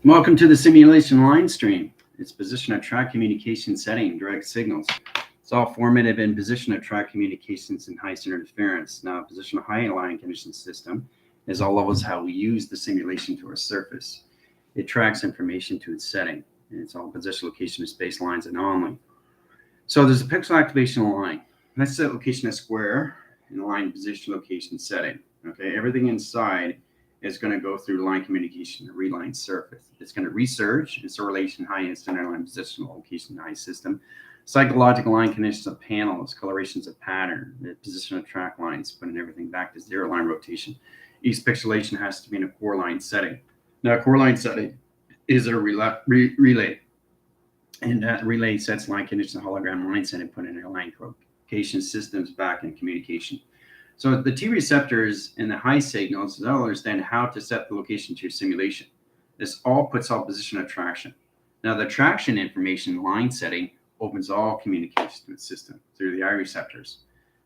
Welcome to the simulation line stream. It's position of track communication setting, direct signals. It's all formative in position of track communications and high center interference. Now, position of high line condition system is all levels how we use the simulation to our surface. It tracks information to its setting, and it's all position, location, and space lines anomaly. So there's a pixel activation line. Let's set location as square and line position, location, setting. Okay, everything inside is going to go through line communication, a reline surface. It's going to resurge, it's a relation high and center line position, location, high system. Psychological line conditions of panels, colorations of pattern, the position of track lines, putting everything back to zero line rotation. Each pixelation has to be in a core line setting. Now, a core line setting is a relay. And that relay sets line conditions, hologram line setting, put in a line communication systems back in communication. So the T receptors and the high signals, they'll understand how to set the location to your simulation. This all puts all position of traction. Now the traction information line setting opens all communication to the system through the I receptors.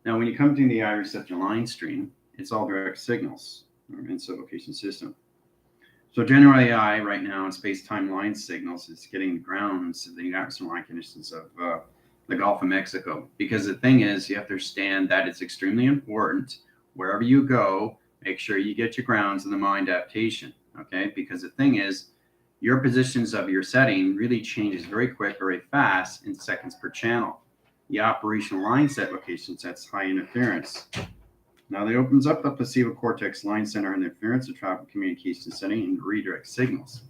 Now when you come to the I receptor line stream, it's all direct signals inside location system. So general AI right now in space-time line signals is getting the grounds of the atmosphere line conditions of the Gulf of Mexico, because the thing is, you have to understand that it's extremely important wherever you go, make sure you get your grounds in the mind adaptation. Okay, because the thing is, your positions of your setting really changes very quick, very fast in seconds per channel. The operational line set location sets high interference. Now that opens up the placebo cortex line center interference and traffic communication setting and redirect signals.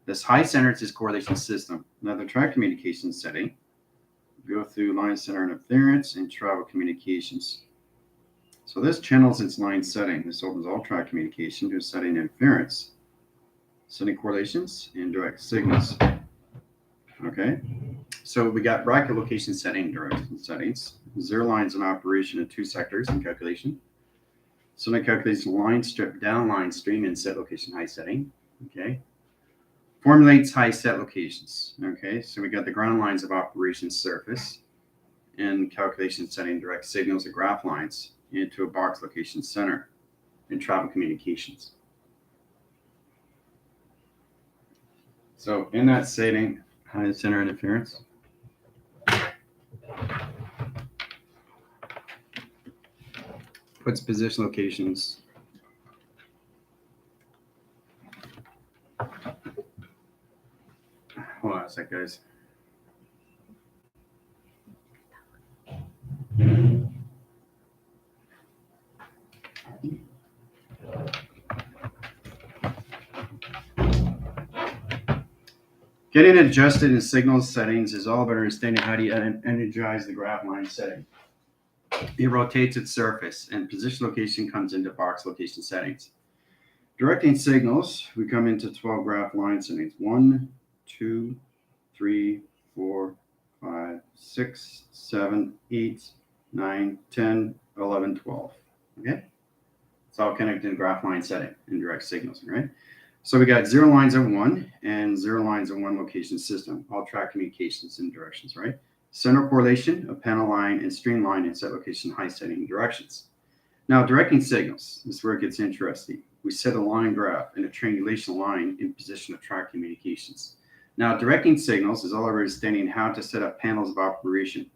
This high center is correlation system. Now the track communication setting go through line center interference and travel communications. So this channels its line setting. This opens all track communication to setting interference, setting correlations, and direct signals. Okay, so we got bracket location setting, direction settings, zero lines in operation in two sectors in calculation. So the calculation line strip down line stream and set location high setting. Okay. Formulates high set locations. Okay, so we got the ground lines of operation surface and calculation setting direct signals and graph lines into a box location center and travel communications. So in that setting, high center interference. Puts position locations. Hold on a sec, guys. Getting adjusted in signal settings is all about understanding how do you energize the graph line setting. It rotates its surface, and position location comes into box location settings. Directing signals, we come into 12 graph line settings. 1, 2, 3, 4, 5, 6, 7, 8, 9, 10, 11, 12. Okay? It's all connected in graph line setting in direct signals, right? So we got 0 lines of 1 and 0 lines of 1 location system, all track communications and directions, right? Center correlation, a panel line, and stream line and set location high setting directions. Now, directing signals, this is where it gets interesting. We set a line graph and a triangulation line in position of track communications. Now, directing signals is all about understanding how to set up panels of operation.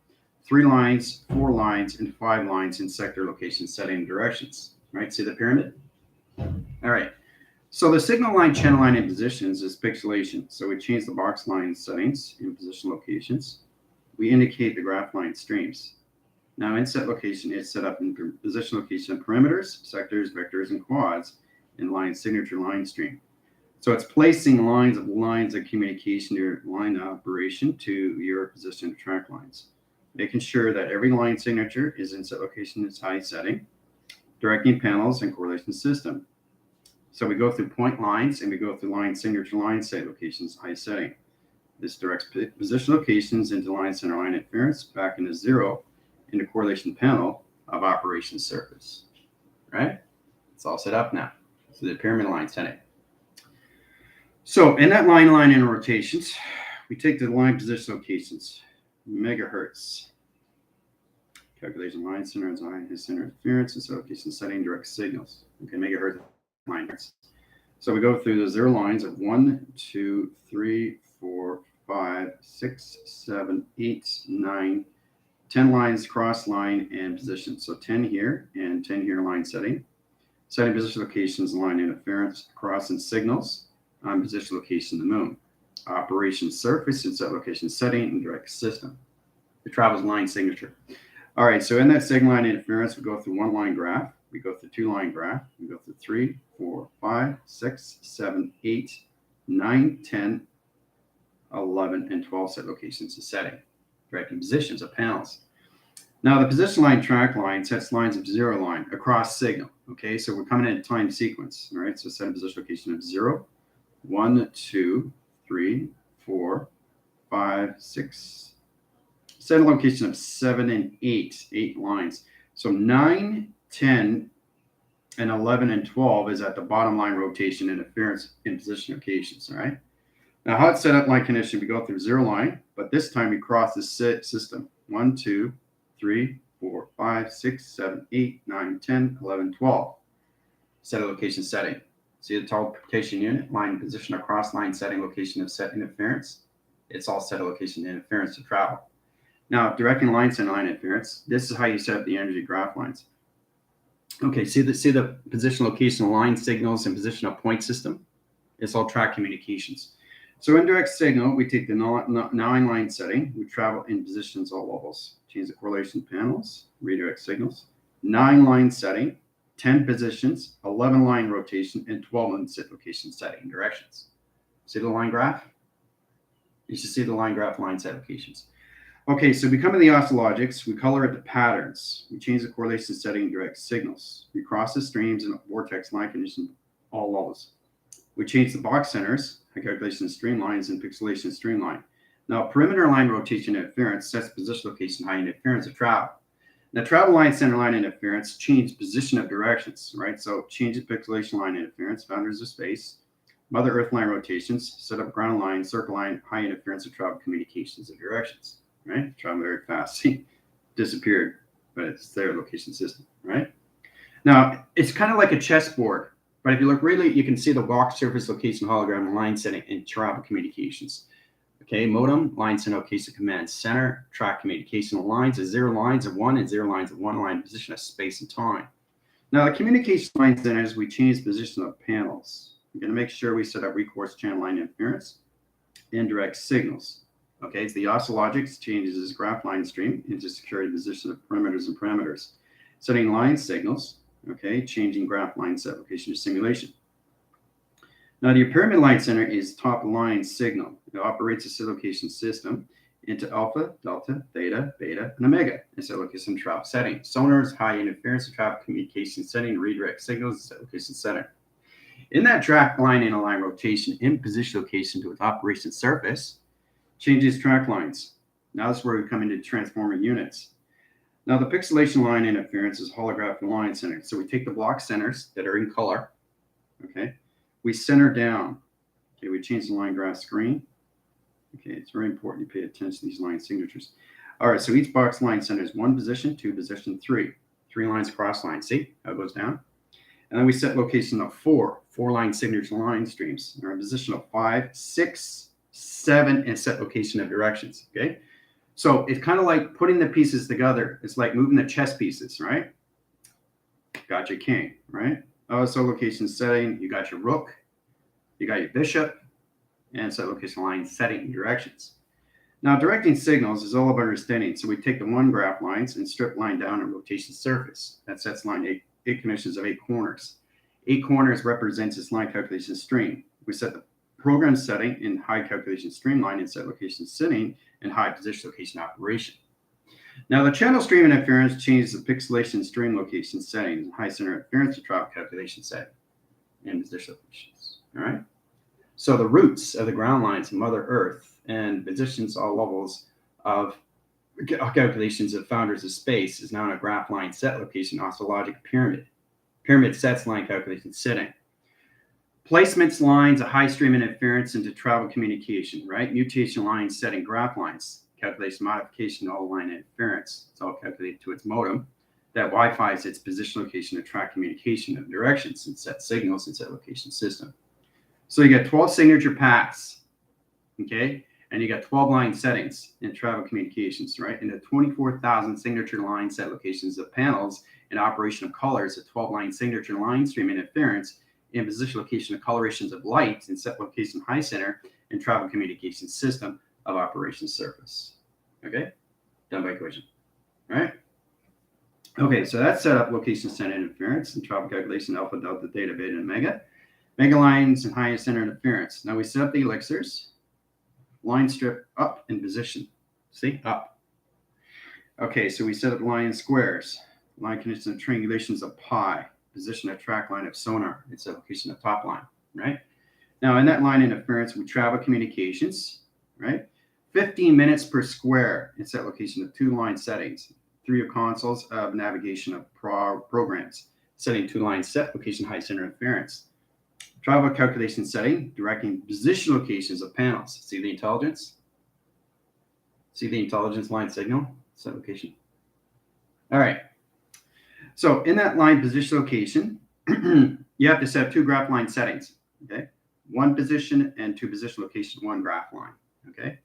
3 lines, 4 lines, and 5 lines in sector location setting directions. Right? See the pyramid? All right. So the signal line, channel line, and positions is pixelation. So we change the box line settings in position locations. We indicate the graph line streams. Now, in set location is set up in position location perimeters, sectors, vectors, and quads in line signature line stream. So it's placing lines of communication to your line operation to your position track lines, making sure that every line signature is in set location is high setting, directing panels and correlation system. So we go through point lines and we go through line signature line set locations high setting. This directs position locations into line center line interference back into 0 into correlation panel of operation surface. Right? It's all set up now. So the pyramid line setting. So in that line and rotations, we take the line position locations, megahertz. Calculation line center design, his center interference, and set location setting direct signals. Okay, megahertz line hertz. So we go through the zero lines of 1, 2, 3, 4, 5, 6, 7, 8, 9, 10 lines, cross line, and position. So 10 here and 10 here, line setting. Setting position locations, line interference, cross and signals on position location of the moon. Operation surface and set location setting and direct system. The travel's line signature. All right, so in that signal line interference, we go through one line graph, we go through two line graph, we go through 3, 4, 5, 6, 7, 8, 9, 10, 11, and 12 set locations of setting, directing positions of panels. Now the position line track line sets lines of zero line across signal. Okay, so we're coming in a time sequence. All right, so set a position location of 0, 1, 2, 3, 4, 5, 6, set a location of 7 and 8 lines. So 9, 10, and 11 and 12 is at the bottom line rotation interference in position locations. All right. Now how it's set up line condition, we go through zero line, but this time we cross the system. 1, 2, 3, 4, 5, 6, 7, 8, 9, 10, 11, 12. Set a location setting. See the teleportation unit, line position across line setting location of set interference. It's all set a location interference to travel. Now, directing line set line interference, this is how you set up the energy graph lines. Okay, see the position location line signals and position of point system? It's all track communications. So in direct signal, we take the 9 line setting, we travel in positions all levels. Change the correlation panels, redirect signals. 9 line setting, 10 positions, 11 line rotation, and 12 line set location setting directions. See the line graph? You should see the line graph line set locations. Okay, so we come to the oscillogics, we color it the patterns. We change the correlation setting direct signals. We cross the streams and vortex line condition all levels. We change the box centers, high calculation streamlines, and pixelation streamline. Now, perimeter line rotation interference sets position location high interference of travel. Now, travel line center line interference change position of directions, right? So change the pixelation line interference, boundaries of space, Mother Earth line rotations, set up ground line, circle line, high interference of travel communications of directions, right? Travel very fast. See, disappeared, but it's their location system, right? Now, it's kind of like a chessboard, but if you look really, you can see the box surface location hologram line setting and travel communications. Okay, modem, line center location command center, track communication lines of 0 lines of 1 and 0 lines of 1 line position of space and time. Now, the communication line centers, we change the position of panels. We're going to make sure we set up recourse channel line interference and direct signals. Okay, so the oscillogics changes this graph line stream into security position of perimeters and parameters. Setting line signals, okay, changing graph line set location to simulation. Now, the pyramid line center is top line signal. It operates a set location system into alpha, delta, theta, beta, and omega in set location travel setting. Sonars, high interference travel communication setting, redirect signals, set location setting. In that track line and line rotation in position location to its operation surface, changes track lines. Now that's where we come into transformer units. Now the pixelation line interference is holographic line center. So we take the block centers that are in color, okay, we center down. Okay, we change the line graph screen. Okay, it's very important you pay attention to these line signatures. All right, so each box line center is 1 position, 2 position, 3. 3 lines cross line. See how it goes down? And then we set location of 4 line signature line streams. Or a position of 5, 6, 7, and set location of directions. Okay, so it's kind of like putting the pieces together. It's like moving the chess pieces, right? Got your king, right? So location setting, you got your rook, you got your bishop, and set location line setting directions. Now, directing signals is all about understanding. So we take the 1 graph lines and strip line down a rotation surface. That sets line 8 connections of 8 corners. 8 corners represents its line calculation stream. We set the program setting in high calculation streamline and set location setting in high position location operation. Now, the channel stream interference changes the pixelation stream location settings and high center interference to travel calculation setting and position locations. All right. So the roots of the ground lines of Mother Earth and positions all levels of calculations of founders of space is now in a graph line set location oscillogic pyramid. Pyramid sets line calculation setting. Placements lines a high stream interference into travel communication, right? Mutation lines setting graph lines. Calculation modification, all line interference. It's all calculated to its modem. That Wi-Fi is its position location to track communication of directions and set signals and set location system. So you got 12 signature paths, okay? And you got 12 line settings in travel communications, right? And the 24,000 signature line set locations of panels and operation of colors, a 12 line signature line stream interference, and position location of colorations of light and set location high center and travel communication system of operation surface. Okay, done by equation. All right. Okay, so that's set up location center interference and travel calculation alpha, delta, theta, beta, and mega. Mega lines and high center interference. Now we set up the elixirs. Line strip up in position. See, up. Okay, so we set up line squares. Line conditions and triangulations of pi. Position of track line of sonar. It's a location of top line, right? Now in that line interference, we travel communications, right? 15 minutes per square. It's that location of 2 line settings. 3 of consoles of navigation of programs. Setting 2 line set location high center interference. Travel calculation setting, directing position locations of panels. See the intelligence? See the intelligence line signal? Set location. All right. So in that line position location, you have to set 2 graph line settings. Okay. 1 position and 2 position location, 1 graph line. Okay.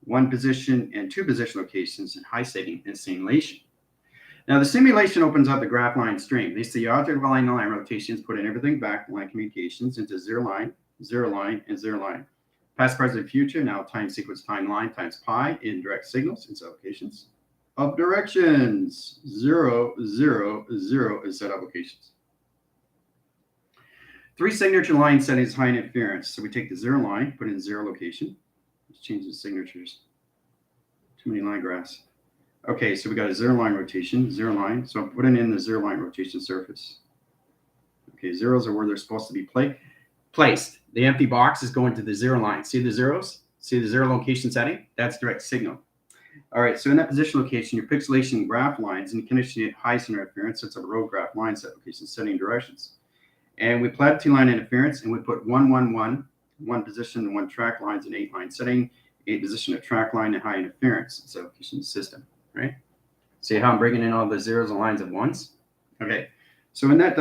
1 position and 2 position locations in high setting and simulation. Now the simulation opens up the graph line stream. They see object line rotations, putting everything back line communications into 0 line, 0 line, and 0 line. Past, present, future, now time sequence timeline times pi in direct signals and set locations of directions. 0, 0, 0 is set applications. 3 signature line settings high interference. So we take the 0 line, put in 0 location. Let's change the signatures. Too many line graphs. Okay, so we got a 0 line rotation, 0 line. So I'm putting in the 0 line rotation surface. Okay, zeros are where they're supposed to be placed. The empty box is going to the 0 line. See the zeros? See the 0 location setting? That's direct signal. All right, so in that position location, your pixelation graph lines and conditioning high center interference, it's a row graph line set location setting directions. And we plotted 2 line interference and we put 1, 1, 1, 1 position and 1 track lines and 8 line setting, 8 position of track line and high interference. It's a location system. Right? See how I'm bringing in all the zeros and lines at once? Okay. So in that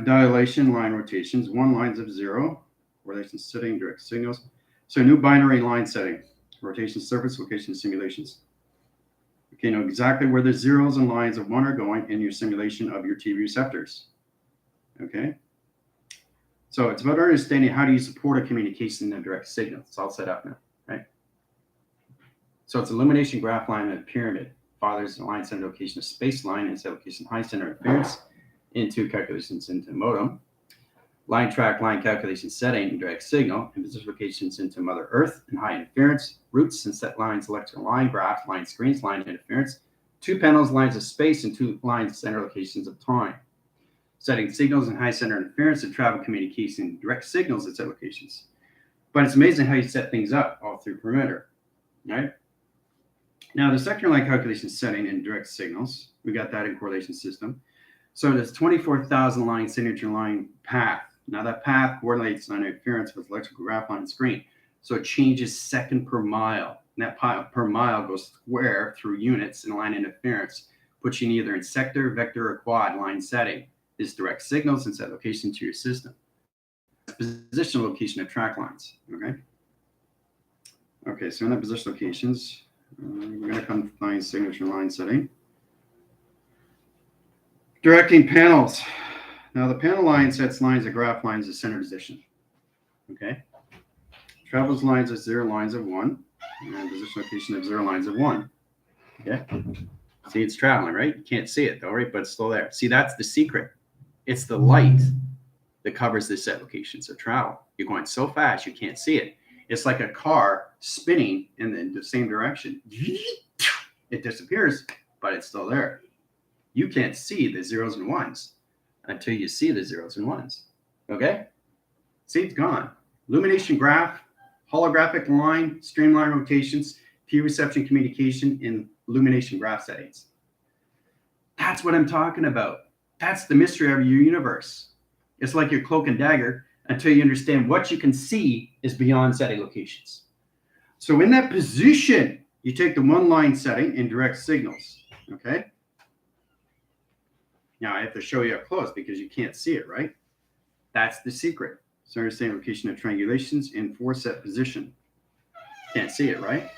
dilation line rotations, 1 lines of 0, correlation setting, direct signals. So new binary line setting, rotation surface, location simulations. Okay, know exactly where the zeros and lines of 1 are going in your simulation of your TV receptors. Okay. So it's about understanding how do you support a communication in a direct signal. It's all set up now, right? So it's illumination graph line and pyramid. Fathers line center location of space line and set location high center interference into calculations into modem. Line track line calculation setting and direct signal and position locations into Mother Earth and high interference. Roots and set lines electrical line graph line screens line interference. 2 panels lines of space and 2 lines center locations of time. Setting signals and high center interference and travel communication direct signals at set locations. But it's amazing how you set things up all through perimeter, right? Now, the sector line calculation setting and direct signals, we got that in correlation system. So there's 24,000 line signature line path. Now that path correlates line interference with electrical graph line screen. So it changes second per mile. And that per mile goes square through units in line interference, pushing either in sector, vector, or quad line setting. This direct signals and set location to your system. Position location of track lines, okay? Okay, so in that position locations, we're going to come find signature line setting. Directing panels. Now the panel line sets lines of graph lines of center position. Okay. Travels lines of 0 lines of 1. And position location of 0 lines of 1. Okay. See, it's traveling, right? You can't see it though, right? But it's still there. See, that's the secret. It's the light that covers the set locations of travel. You're going so fast you can't see it. It's like a car spinning in the same direction. It disappears, but it's still there. You can't see the zeros and ones until you see the zeros and ones. Okay? See, it's gone. Illumination graph, holographic line, streamline rotations, P reception communication, and illumination graph settings. That's what I'm talking about. That's the mystery of your universe. It's like your cloak and dagger until you understand what you can see is beyond setting locations. So in that position, you take the 1 line setting in direct signals, okay? Now I have to show you up close because you can't see it, right? That's the secret. So understand location of triangulations in 4 set position. Can't see it, right?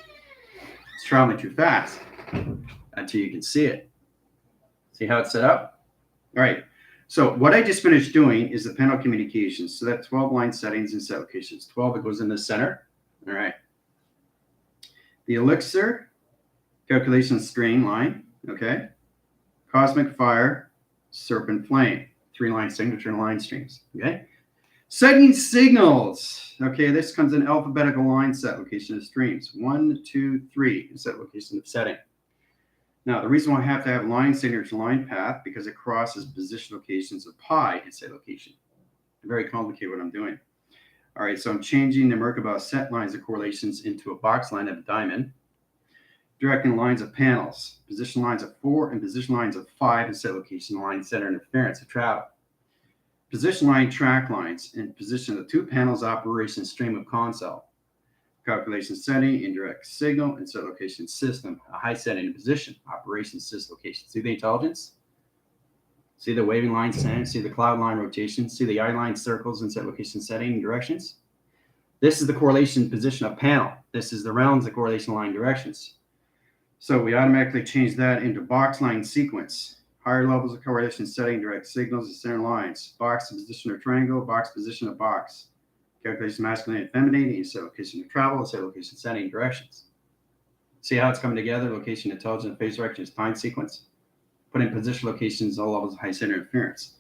It's traveling too fast until you can see it. See how it's set up? All right. So what I just finished doing is the panel communications. So that's 12 line settings and set locations. 12, it goes in the center. All right. The elixir, calculation string line. Okay. Cosmic fire, serpent flame. 3 line signature line streams. Okay. Setting signals. Okay, this comes in alphabetical line set location of streams. 1, 2, 3 set location of setting. Now, the reason why I have to have line signature line path because it crosses position locations of pi in set location. Very complicated what I'm doing. All right, so I'm changing the Merkabah set lines of correlations into a box line of a diamond. Directing lines of panels, position lines of 4 and position lines of 5 in set location line center interference of travel. Position line track lines and position of 2 panels operation stream of console. Calculation setting, indirect signal, and set location system. A high setting position, operation system location. See the intelligence? See the waving line setting? See the cloud line rotation? See the eye line circles and set location setting and directions? This is the correlation position of panel. This is the realms of correlation line directions. So we automatically change that into box line sequence. Higher levels of correlation setting, direct signals, and center lines. Box position or triangle, box position of box. Calculation masculine and feminine, set location of travel, set location setting, directions. See how it's coming together? Location, intelligence, phase directions, time sequence. Put in position locations, all levels of high center interference.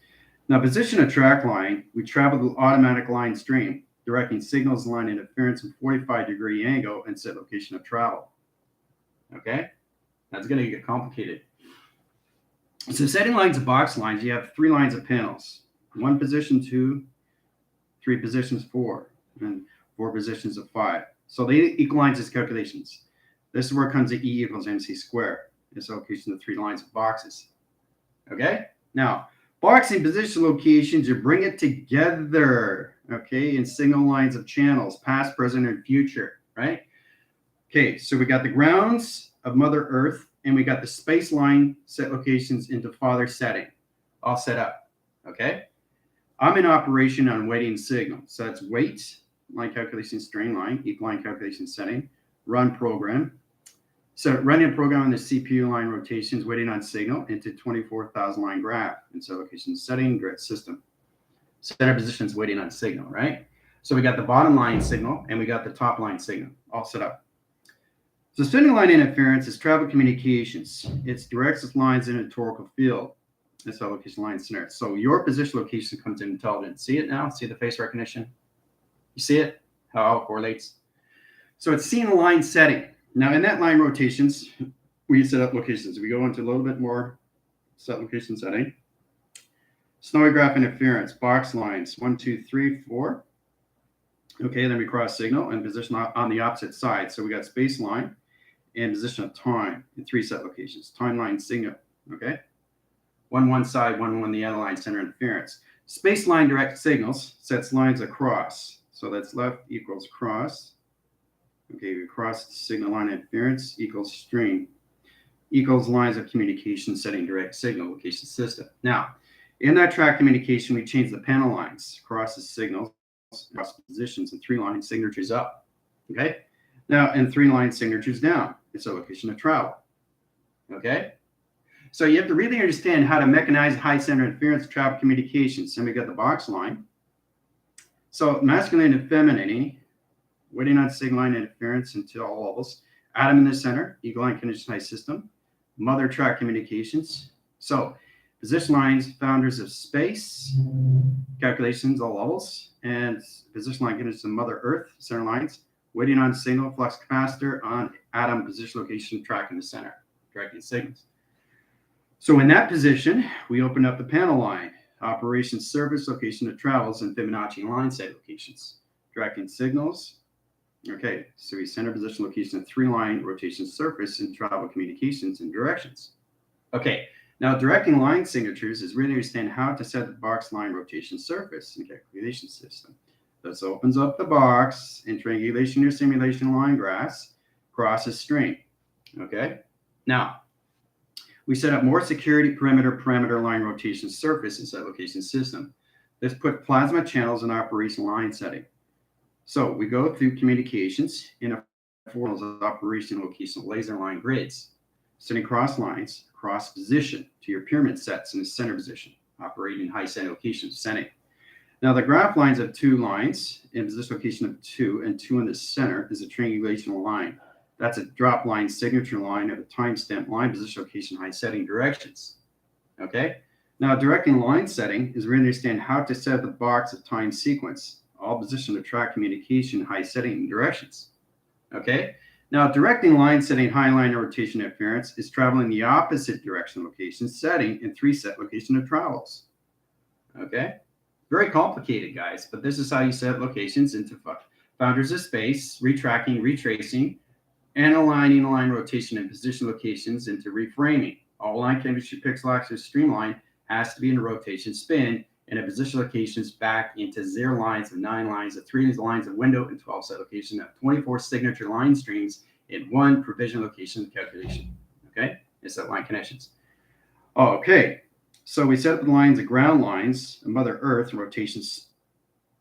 Now, position of track line, we travel the automatic line stream, directing signals line interference in 45-degree angle and set location of travel. Okay? That's going to get complicated. So setting lines of box lines, you have 3 lines of panels. 1 position, 2, 3 positions, 4, and 4 positions of 5. So they equalize these calculations. This is where it comes to E equals MC squared. This location of 3 lines of boxes. Okay? Now, boxing position locations, you bring it together, okay, in single lines of channels, past, present, and future, right? Okay, so we got the grounds of Mother Earth, and we got the space line set locations into father setting, all set up, okay? I'm in operation on waiting signal. So that's wait, line calculation string line, equal line calculation setting, run program. So running a program on the CPU line rotations, waiting on signal into 24,000 line graph. And so location setting, grid system. Center positions waiting on signal, right? So we got the bottom line signal and we got the top line signal all set up. So spinning line interference is travel communications. It's directs lines in a torical field. That's how location line scenario. So your position location comes in intelligence. See it now? See the face recognition? You see it? How it correlates? So it's seeing the line setting. Now in that line rotations, we set up locations. We go into a little bit more set location setting. Snowy graph interference, box lines, 1, 2, 3, 4. Okay, then we cross signal and position on the opposite side. So we got space line and position of time in 3 set locations. Timeline signal, okay? 1 side, 1 the other line, center interference. Space line direct signals sets lines across. So that's left equals cross. Okay, we cross signal line interference equals stream equals lines of communication setting direct signal location system. Now, in that track communication, we change the panel lines, crosses signals, cross positions, and 3 line signatures up. Okay, now and 3 line signatures down. It's a location of travel. Okay. So you have to really understand how to mechanize high center interference travel communications. And we got the box line. So masculine and feminine, waiting on signal line interference until all levels. Atom in the center, eagle line condition high system. Mother track communications. So position lines, founders of space, calculations, all levels. And position line conditions of Mother Earth, center lines. Waiting on signal, flux capacitor on atom position location track in the center, directing signals. So in that position, we open up the panel line, operation service location of travels, and Fibonacci line set locations, directing signals. Okay, so we center position location of 3 line rotation surface and travel communications and directions. Okay, now directing line signatures is really understand how to set the box line rotation surface and calculation system. This opens up the box in triangulation or simulation line graphs, crosses string. Okay, now we set up more security parameter line rotation surface and set location system. Let's put plasma channels in operation line setting. So we go through communications in a operation location laser line grids, setting cross lines across position to your pyramid sets in the center position, operating in high setting location setting. Now the graph lines have 2 lines in position location of 2, and 2 in the center is a triangulational line. That's a drop line signature line of a timestamp line, position location, high setting directions. Okay. Now directing line setting is we understand how to set the box of time sequence, all position of track communication, high setting directions. Okay. Now directing line setting, high line rotation interference is traveling the opposite direction location setting in 3 set location of travels. Okay. Very complicated, guys, but this is how you set locations into boundaries of space, retracking, retracing, and aligning line rotation and position locations into reframing. All line chemistry pixel axis streamline has to be in a rotation spin, and a position locations back into 0 lines of 9 lines of 3 lines of window and 12 set location of 24 signature line streams in 1 provision location calculation. Okay, it's that line connections. Okay, so we set up the lines of ground lines of Mother Earth rotations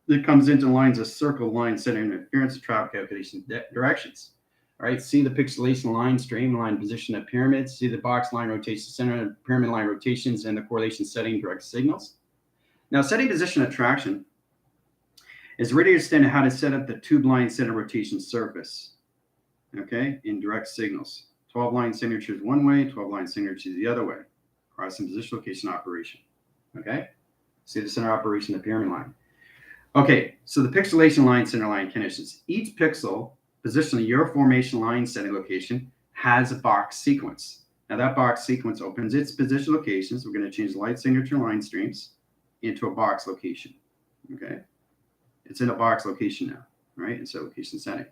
that comes into lines of circle line center interference of travel calculation directions. All right, see the pixelation line, stream line position of pyramids, see the box line rotation center, pyramid line rotations, and the correlation setting direct signals. Now, setting position attraction is really understanding how to set up the tube line center rotation surface, okay, in direct signals. 12 line signatures one way, 12 line signatures the other way, across in position location operation, okay? See the center operation of pyramid line. Okay, so the pixelation line, center line connections. Each pixel position of your formation line setting location has a box sequence. Now that box sequence opens its position locations. We're going to change light signature line streams into a box location. Okay, it's in a box location now, right? It's a location setting.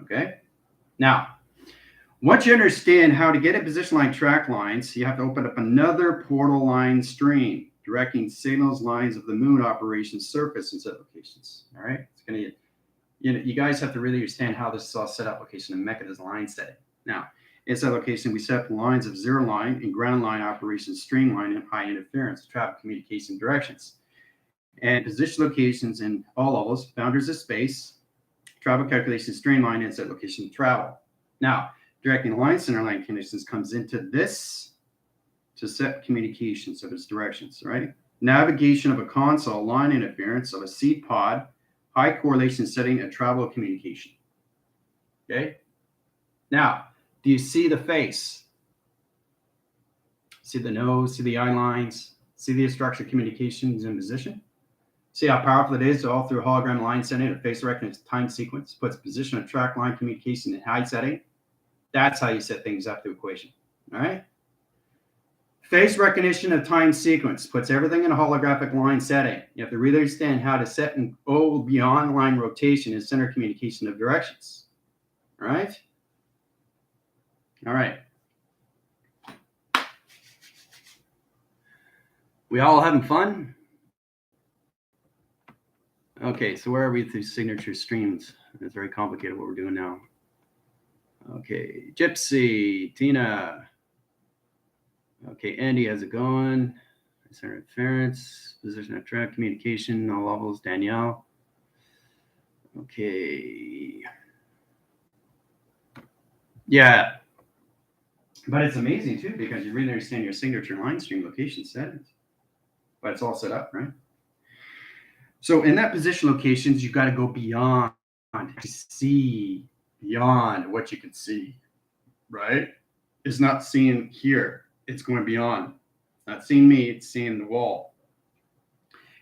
Okay, now once you understand how to get a position line track lines, you have to open up another portal line stream directing signals lines of the moon operation surface and set locations. All right, it's going to, you guys have to really understand how this is all set up location and mechanism line setting. Now, in set location, we set up lines of 0 line and ground line operation streamline and high interference traffic communication directions. And position locations in all levels, boundaries of space, travel calculation streamline and set location travel. Now, directing line center line conditions comes into this to set communications of its directions, right? Navigation of a console, line interference of a seed pod, high correlation setting and travel communication. Okay. Now, do you see the face? See the nose, see the eye lines, see the structure communications in position? See how powerful it is all through hologram line setting and face recognition time sequence, puts position of track line communication in high setting. That's how you set things up to equation. All right. Face recognition of time sequence puts everything in a holographic line setting. You have to really understand how to set and go beyond line rotation and center communication of directions. All right. All right. We all having fun? Okay, so where are we through signature streams? It's very complicated what we're doing now. Okay, Gypsy, Tina. Okay, Andy, how's it going? Center interference, position of track, communication, all levels, Danielle. Okay. Yeah. But it's amazing too, because you really understand your signature line stream location settings. But it's all set up, right? So in that position locations, you've got to go beyond to see beyond what you can see, right? It's not seeing here. It's going beyond. Not seeing me, it's seeing the wall.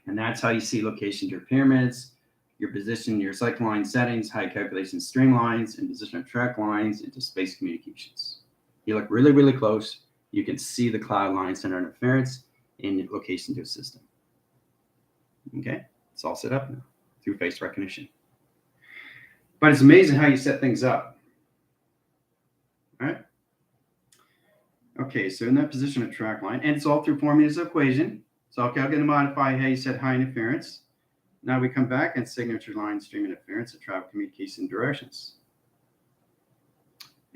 And that's how you see location to your pyramids, your position, your cycle line settings, high calculation string lines, and position of track lines into space communications. You look really, really close. You can see the cloud line center interference in location to a system. Okay, it's all set up now through face recognition. But it's amazing how you set things up. All right. Okay, so in that position of track line, and it's all through formulas of equation. So I'll calculate and modify how you set high interference. Now we come back and signature line stream interference of travel communication directions.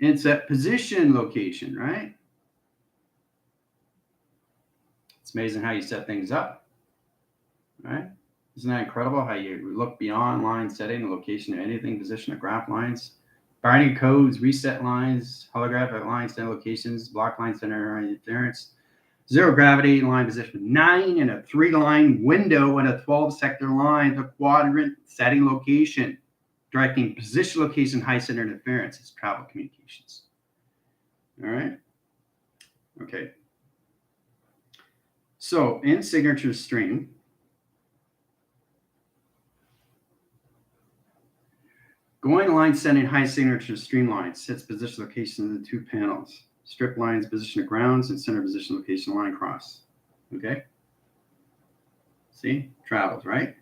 And set position location, right? It's amazing how you set things up. right? Isn't that incredible how you look beyond line setting, the location of anything, position of graph lines, binding codes, reset lines, holographic line center locations, block line center interference, zero gravity line position 9 in a 3-line window and a 12-sector line, the quadrant setting location, directing position location, high center interference is travel communications. All right. Okay. So in signature stream, going line setting high signature streamline sets position location in the 2 panels. Strip lines position of grounds and center position location line cross. Okay. See, travels, right?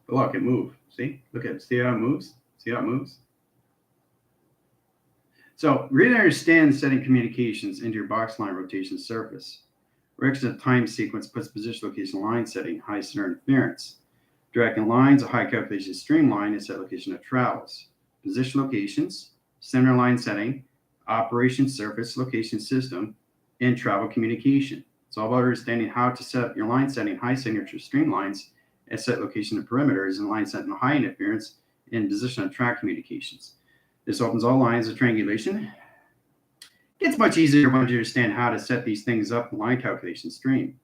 But look, it moved. See, look at it. See how it moves? See how it moves? So really understand setting communications into your box line rotation surface. Direction of time sequence puts position location line setting, high center interference. Directing lines, a high calculation streamline is set location of travels. Position locations, center line setting, operation surface location system, and travel communication. It's all about understanding how to set up your line setting, high signature streamlines, and set location of perimeters and line setting high interference and position of track communications. This opens all lines of triangulation. It gets much easier once you understand how to set these things up in line calculation stream.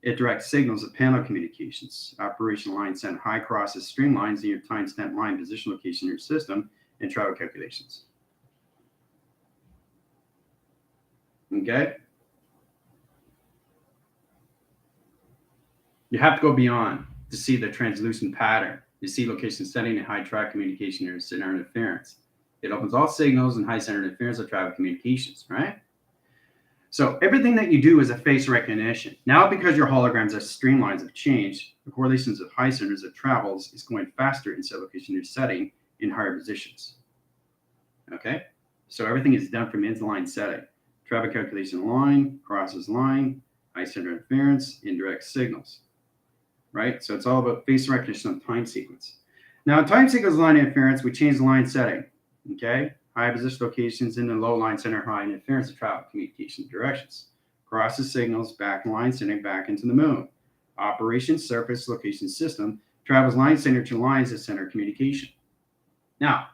It directs signals of panel communications, operation line send high crosses streamlines in your timestamp line position location in your system, and travel calculations. Okay? You have to go beyond to see the translucent pattern. You see location setting and high track communication or center interference. It opens all signals and high center interference of travel communications, right? So everything that you do is a face recognition. Now, because your holograms as streamlines have changed, the correlations of high centers of travels is going faster in set location you're setting in higher positions. Okay? So everything is done from inline setting. Travel calculation line, crosses line, high center interference, indirect signals. Right? So it's all about face recognition of time sequence. Now, in time sequence line interference, we change the line setting. Okay? High position locations in the low line center, high interference of travel communication directions. Crosses signals back line setting back into the moon. Operation surface location system travels line signature lines at center communication. Now,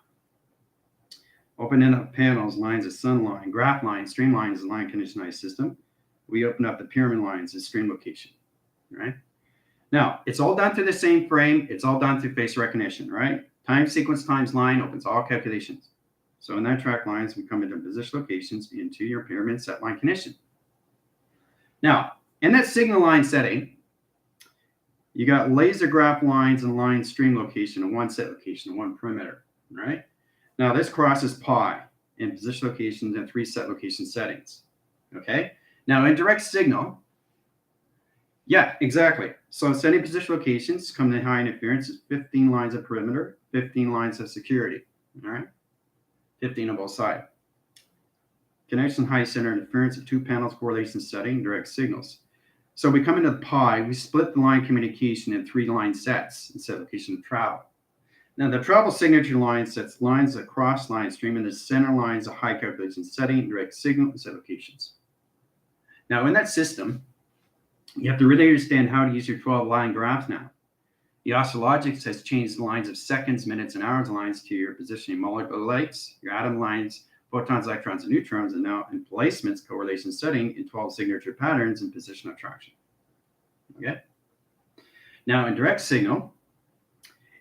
opening up panels, lines of sun line, graph line, stream lines, and line conditionized system. We open up the pyramid lines and stream location. Right? Now, it's all done through the same frame. It's all done through face recognition, right? Time sequence times line opens all calculations. So in that track lines, we come into position locations into your pyramid set line condition. Now, in that signal line setting, you got laser graph lines and line stream location in one set location, one perimeter, right? Now, this crosses pi in position locations and 3 set location settings, okay? Now, in direct signal, yeah, exactly. So setting position locations come in high interference is 15 lines of perimeter, 15 lines of security, all right? 15 on both sides. Connection high center interference of 2 panels correlation setting, direct signals. So we come into the pi, we split the line communication in 3 line sets and set location of travel. Now the travel signature line sets lines across line stream and the center lines of high calculation setting, direct signal, and set locations. Now in that system, you have to really understand how to use your 12 line graphs now. The oscillogics has changed the lines of seconds, minutes, and hours lines to your positioning molecular lights, your atom lines, photons, electrons, and neutrons, and now in placements, correlation setting in 12 signature patterns and position attraction. Okay? Now in direct signal,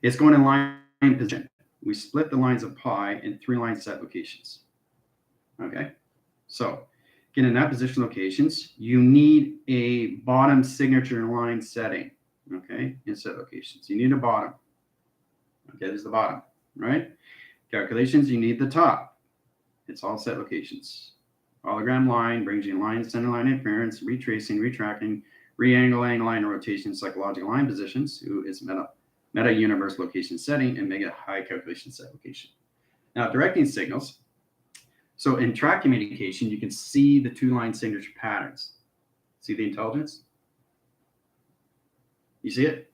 it's going in line position. We split the lines of pi in 3 line set locations. Okay? So, again, in that position locations, you need a bottom signature line setting. Okay, in set locations. You need a bottom. Okay, there's the bottom, right? Calculations, you need the top. It's all set locations. Hologram line brings you line, center line interference, retracing, retracting, re-angling, line rotation, psychological line positions, who is meta universe location setting, and mega high calculation set location. Now, directing signals. So in track communication, you can see the 2 line signature patterns. See the intelligence? You see it?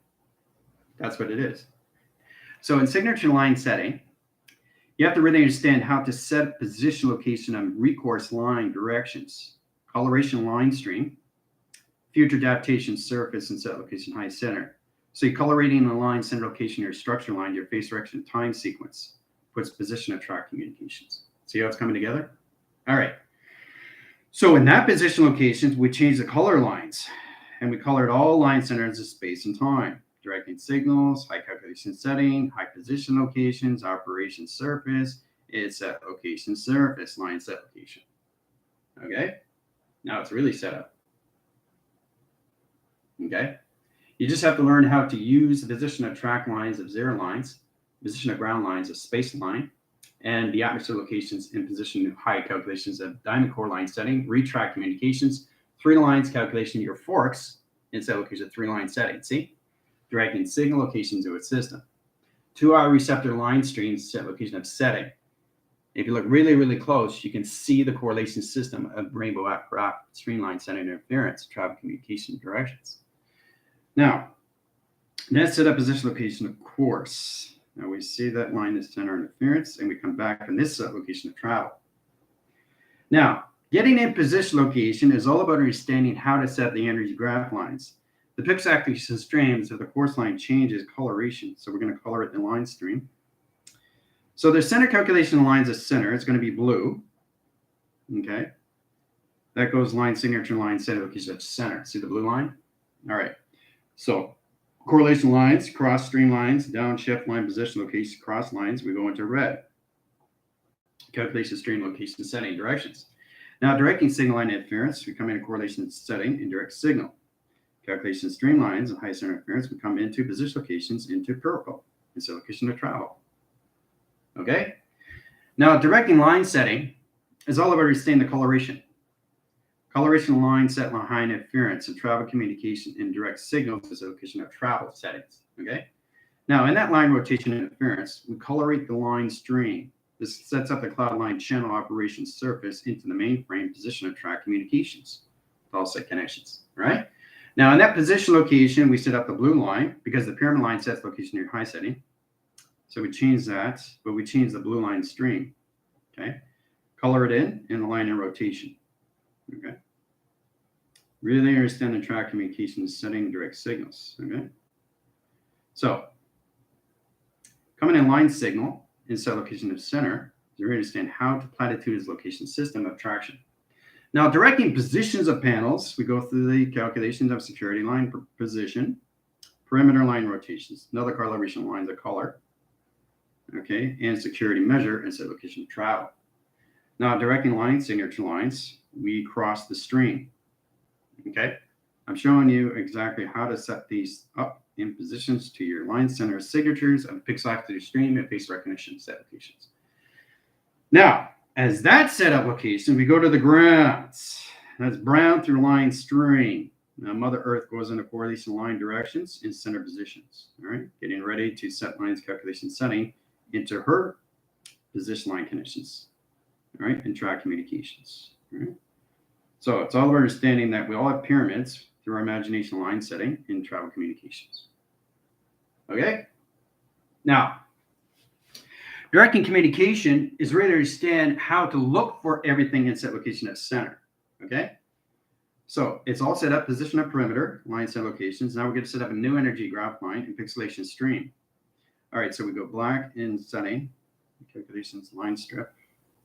That's what it is. So in signature line setting, you have to really understand how to set position location on recourse line directions, coloration line stream, future adaptation surface and set location high center. So you're colorating the line center location of your structure line, your phase direction time sequence, puts position of track communications. See how it's coming together? All right. So in that position locations, we changed the color lines, and we colored all line centers as space and time, directing signals, high calculation setting, high position locations, operation surface, it's set location surface, line set location. Okay. Now it's really set up. Okay. You just have to learn how to use the position of track lines of zero lines, position of ground lines of space line, and the atmosphere locations in position of high calculations of diamond core line setting, retract communications, 3 lines calculation of your forks, in set location of 3 line setting. See? Directing signal locations to its system. 2-hour receptor line streams, set location of setting. If you look really, really close, you can see the correlation system of rainbow graph streamline center interference, travel communication directions. Now, let's set up position location of course. Now we see that line is center interference, and we come back from this location of travel. Now, getting in position location is all about understanding how to set the energy graph lines. The pixel axis streams of the course line changes coloration, so we're going to color it in line stream. So the center calculation lines of center is going to be blue. Okay. That goes line signature line center location of center. See the blue line? All right. So correlation lines, cross stream lines, downshift line position location, cross lines, we go into red. Calculation stream location setting directions. Now directing signal line interference, we come into correlation setting and direct signal. Calculation stream lines and high center interference, we come into position locations into purple, and so location of travel. Okay. Now directing line setting is all about understanding the coloration. Coloration line set line high interference and travel communication in direct signals is a location of travel settings. Okay. Now in that line rotation interference, we colorate the line stream. This sets up the cloud line channel operation surface into the mainframe position of track communications with all set connections. Right. Now in that position location, we set up the blue line because the pyramid line sets location near high setting. So we change that, but we change the blue line stream. Okay. Color it in the line in rotation. Okay. Really understand the track communication setting direct signals. Okay. So coming in line signal in set location of center, you understand how to platitude is location system of traction. Now directing positions of panels, we go through the calculations of security line position, perimeter line rotations, another coloration lines of color. Okay, and security measure and set location of travel. Now directing line signature lines, we cross the stream. Okay, I'm showing you exactly how to set these up in positions to your line center signatures of pixel axis stream and face recognition set locations. Now, as that setup location, we go to the grounds. That's brown through line stream. Now, Mother Earth goes into correlation line directions in center positions. All right, getting ready to set lines calculation setting into her position line connections. All right, and track communications. All right. So it's all about understanding that we all have pyramids through our imagination line setting in travel communications. Okay. Now, directing communication is really to understand how to look for everything in set location at center. Okay. So it's all set up, position of perimeter, line set locations. Now we're going to set up a new energy graph line and pixelation stream. All right, so we go black in setting, calculations line strip.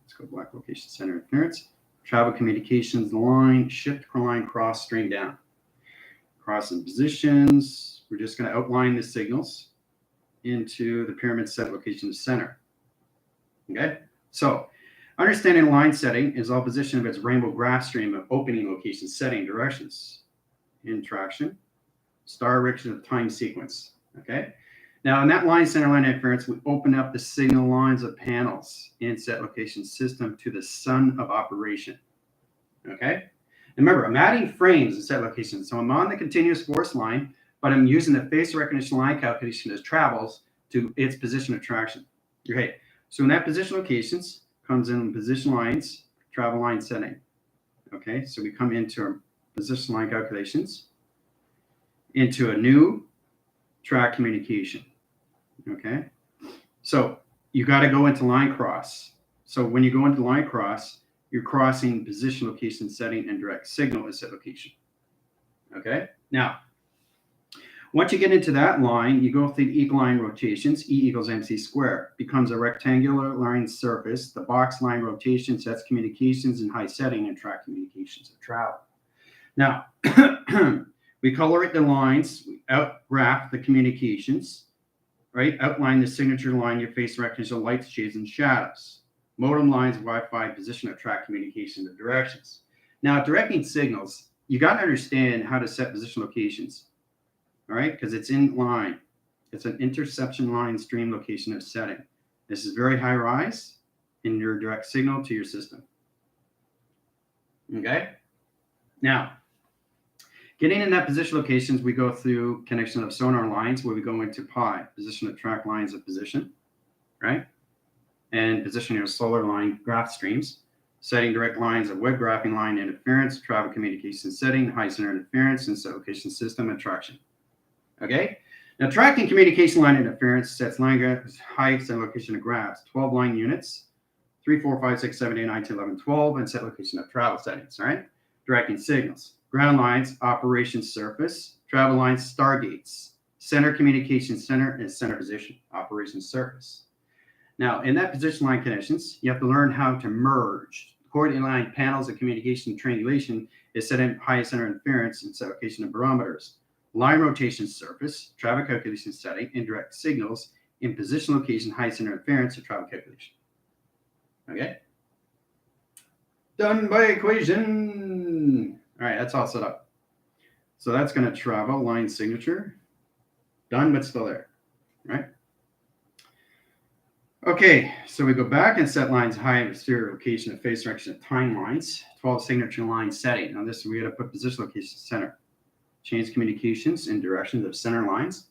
Let's go black location center interference. Travel communications line, shift line cross stream down. Cross in positions. We're just going to outline the signals into the pyramid set location center. Okay, so understanding line setting is all position of its rainbow graph stream of opening location setting directions. In traction, star direction of time sequence. Okay. Now, in that line center line interference, we open up the signal lines of panels in set location system to the sun of operation. Okay. And remember, I'm adding frames in set location. So I'm on the continuous force line, but I'm using the face recognition line calculation as travels to its position of traction. Okay. So in that position locations comes in position lines, travel line setting. Okay. So we come into our position line calculations into a new track communication. Okay. So you got to go into line cross. So when you go into line cross, you're crossing position location setting and direct signal as set location. Okay. Now, once you get into that line, you go through the equal line rotations. E equals mc squared becomes a rectangular line surface. The box line rotation sets communications in high setting and track communications of travel. Now, we color the lines, we outgraph the communications, right? Outline the signature line, your face recognition, lights, shades, and shadows. Modem lines, Wi-Fi, position of track communication, the directions. Now, directing signals, you got to understand how to set position locations, all right? Because it's in line. It's an interception line stream location of setting. This is very high rise in your direct signal to your system. Okay? Now, getting in that position locations, we go through connection of sonar lines where we go into pi, position of track lines of position, right? And position your solar line graph streams, setting direct lines of web graphing line interference, travel communication setting, high center interference, and set location system attraction. Okay? Now, tracking communication line interference sets line graphs, high center location of graphs, 12 line units, 3, 4, 5, 6, 7, 8, 9, 10, 11, 12, and set location of travel settings, all right? Directing signals. Ground lines, operations surface, travel lines, stargates, center communication center, and center position, operations surface. Now, in that position line connections, you have to learn how to merge. Coordinate line panels of communication triangulation is set in high center interference and set location of barometers. Line rotation surface, travel calculation setting, indirect signals in position location, high center interference, and travel calculation. Okay? Done by equation. All right, that's all set up. So that's going to travel line signature. Done, but still there, right? Okay, so we go back and set lines high and exterior location of face direction of timelines, 12 signature line setting. Now this, we got to put position location center. Change communications in directions of center lines.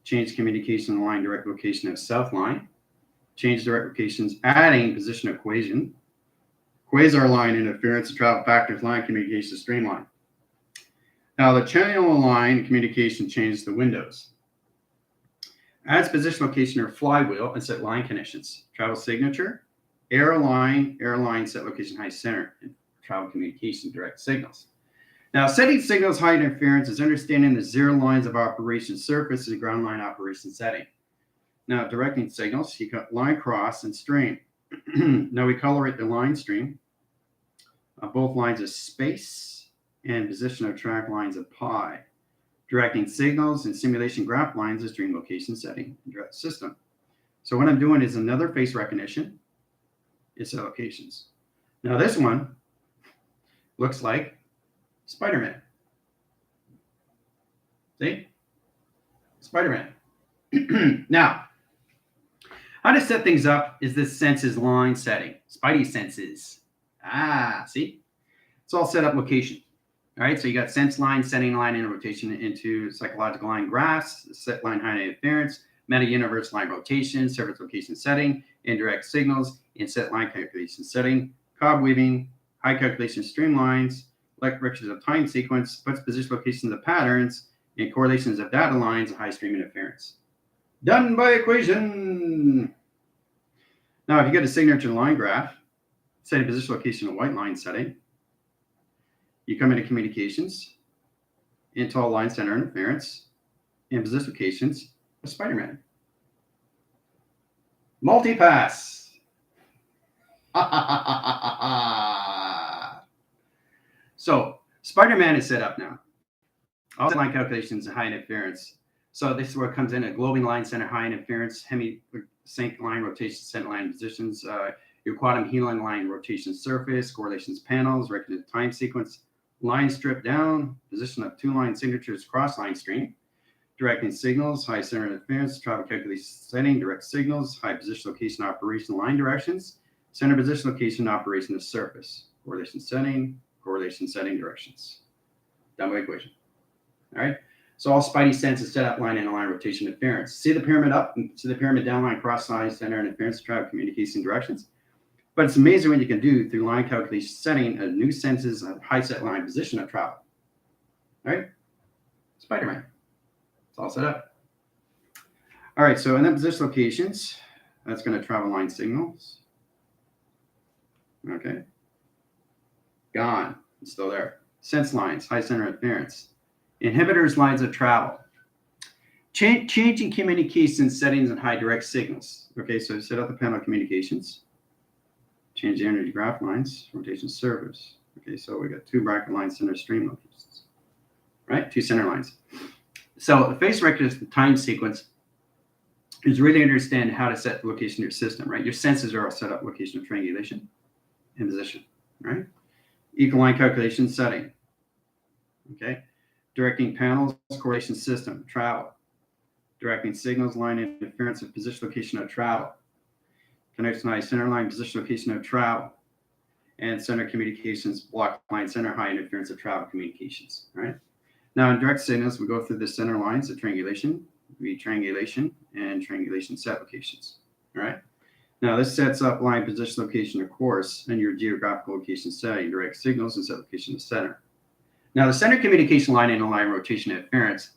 Change communication line direct location of south line. Change direct locations, adding position equation. Quasar line interference and travel factors line communication streamline. Now the channel line communication changes the windows. Adds position location or flywheel and set line connections. Travel signature, airline set location high center, and travel communication direct signals. Now setting signals high interference is understanding the zero lines of operation surface and ground line operation setting. Now directing signals, you got line cross and stream. Now we colorate the line stream. Both lines of space and position of track lines of pi. Directing signals and simulation graph lines of stream location setting and direct system. So what I'm doing is another face recognition. It's locations. Now this one looks like Spider-Man. See? Spider-Man. Now, how to set things up is this senses line setting. Spidey senses. See? It's all set up location. All right, so you got sense line, setting line, and rotation into psychological line graphs, set line high interference, meta universe line rotation, service location setting, indirect signals, and set line calculation setting, cob weaving, high calculation streamlines, directions of time sequence, puts position locations of patterns, and correlations of data lines, and high stream interference. Done by equation. Now, if you get a signature line graph, setting position location of white line setting, you come into communications, into all line center interference, and position locations of Spider-Man. Multipass. So Spider-Man is set up now. All the line calculations and high interference. So this is where it comes in: a globing line center, high interference, hemi-sync line rotation, center line positions, your quantum healing line rotation surface, correlations panels, record time sequence, line strip down, position of two line signatures, cross line stream, directing signals, high center interference, travel calculation setting, direct signals, high position location operation line directions, center position location operation of surface, correlation setting directions. Done by equation. All right. So all Spidey senses set up line and line rotation interference. See the pyramid up and see the pyramid down, line cross line center interference, travel communication directions. But it's amazing what you can do through line calculation setting of new senses of high set line position of travel. All right? Spider-Man. It's all set up. All right, so in the position locations, that's going to travel line signals. Okay. Gone. It's still there. Sense lines, high center interference. Inhibitors lines of travel. Changing communication settings and high direct signals. Okay, so set up the panel communications. Change the energy graph lines, rotation surface. Okay, so we got 2 bracket lines, center stream locations. Right, 2 center lines. So the phase recognition time sequence is really understand how to set the location of your system, right? Your sensors are all set up location of triangulation and position, right? Equal line calculation setting. Okay, directing panels, correlation system, travel. Directing signals, line interference, and position location of travel. Connection line, center line, position location of travel. And center communications, block line, center high interference of travel communications, right? Now in direct signals, we go through the center lines of triangulation, retriangulation, and triangulation set locations, all right? Now this sets up line, position, location, of course, and your geographical location setting, direct signals, and set location of center. Now the center communication line and line rotation interference,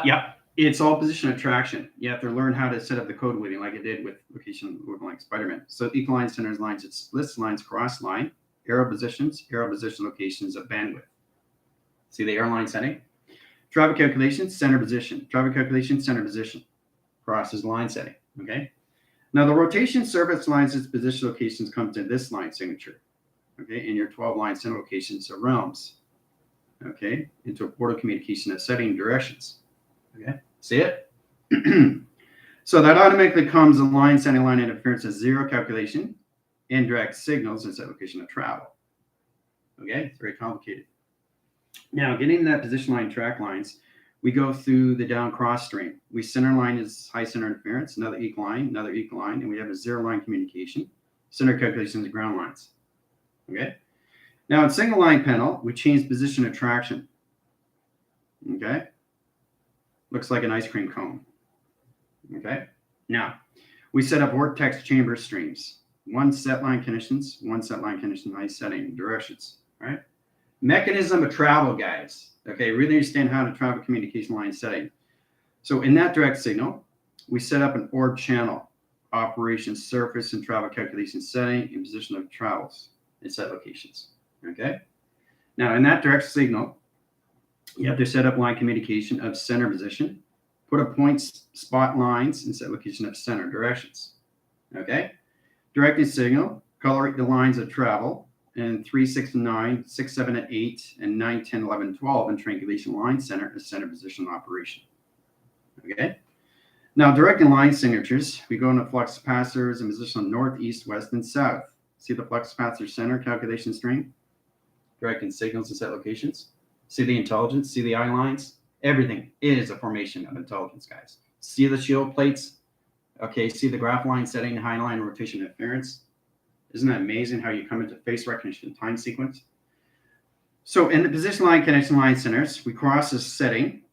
yeah, it's all position attraction. You have to learn how to set up the code weighting like I did with location like Spider-Man. So equal line, centers, lines, it splits lines, cross line, arrow position locations of bandwidth. See the arrow line setting? Travel calculation, center position. Travel calculation, center position. Crosses line setting, okay? Now the rotation surface lines, its position locations come to this line signature, okay? In your 12 line center locations of realms, okay? Into a portal communication of setting directions. Okay, see it? So that automatically comes a line setting line interference as 0 calculation, indirect signals, and set location of travel. Okay, it's very complicated. Now, getting that position line track lines, we go through the down cross stream. We center line is high center interference, another equal line, and we have a 0 line communication. Center calculations and ground lines. Okay. Now in single line panel, we change position attraction. Okay. Looks like an ice cream cone. Okay. Now, we set up vortex chamber streams. 1 set line conditions, 1 set line condition, high setting directions. Right. Mechanism of travel, guys. Okay. Really understand how to travel communication line setting. So in that direct signal, we set up an orb channel, operation surface and travel calculation setting, and position of travels and set locations. Okay. Now in that direct signal, you have to set up line communication of center position, put a point spot lines and set location of center directions. Okay. Directing signal, color the lines of travel and 3, 6, and 9, 6, 7, and 8, and 9, 10, 11, 12, and triangulation line center as center position operation. Okay. Now directing line signatures, we go into flux capacitors and position on north, east, west, and south. See the flux capacitor center calculation string, directing signals and set locations. See the intelligence, see the eye lines. Everything is a formation of intelligence, guys. See the shield plates. Okay, see the graph line setting, high line rotation interference. Isn't that amazing how you come into face recognition time sequence? So in the position line connection line centers, we cross this setting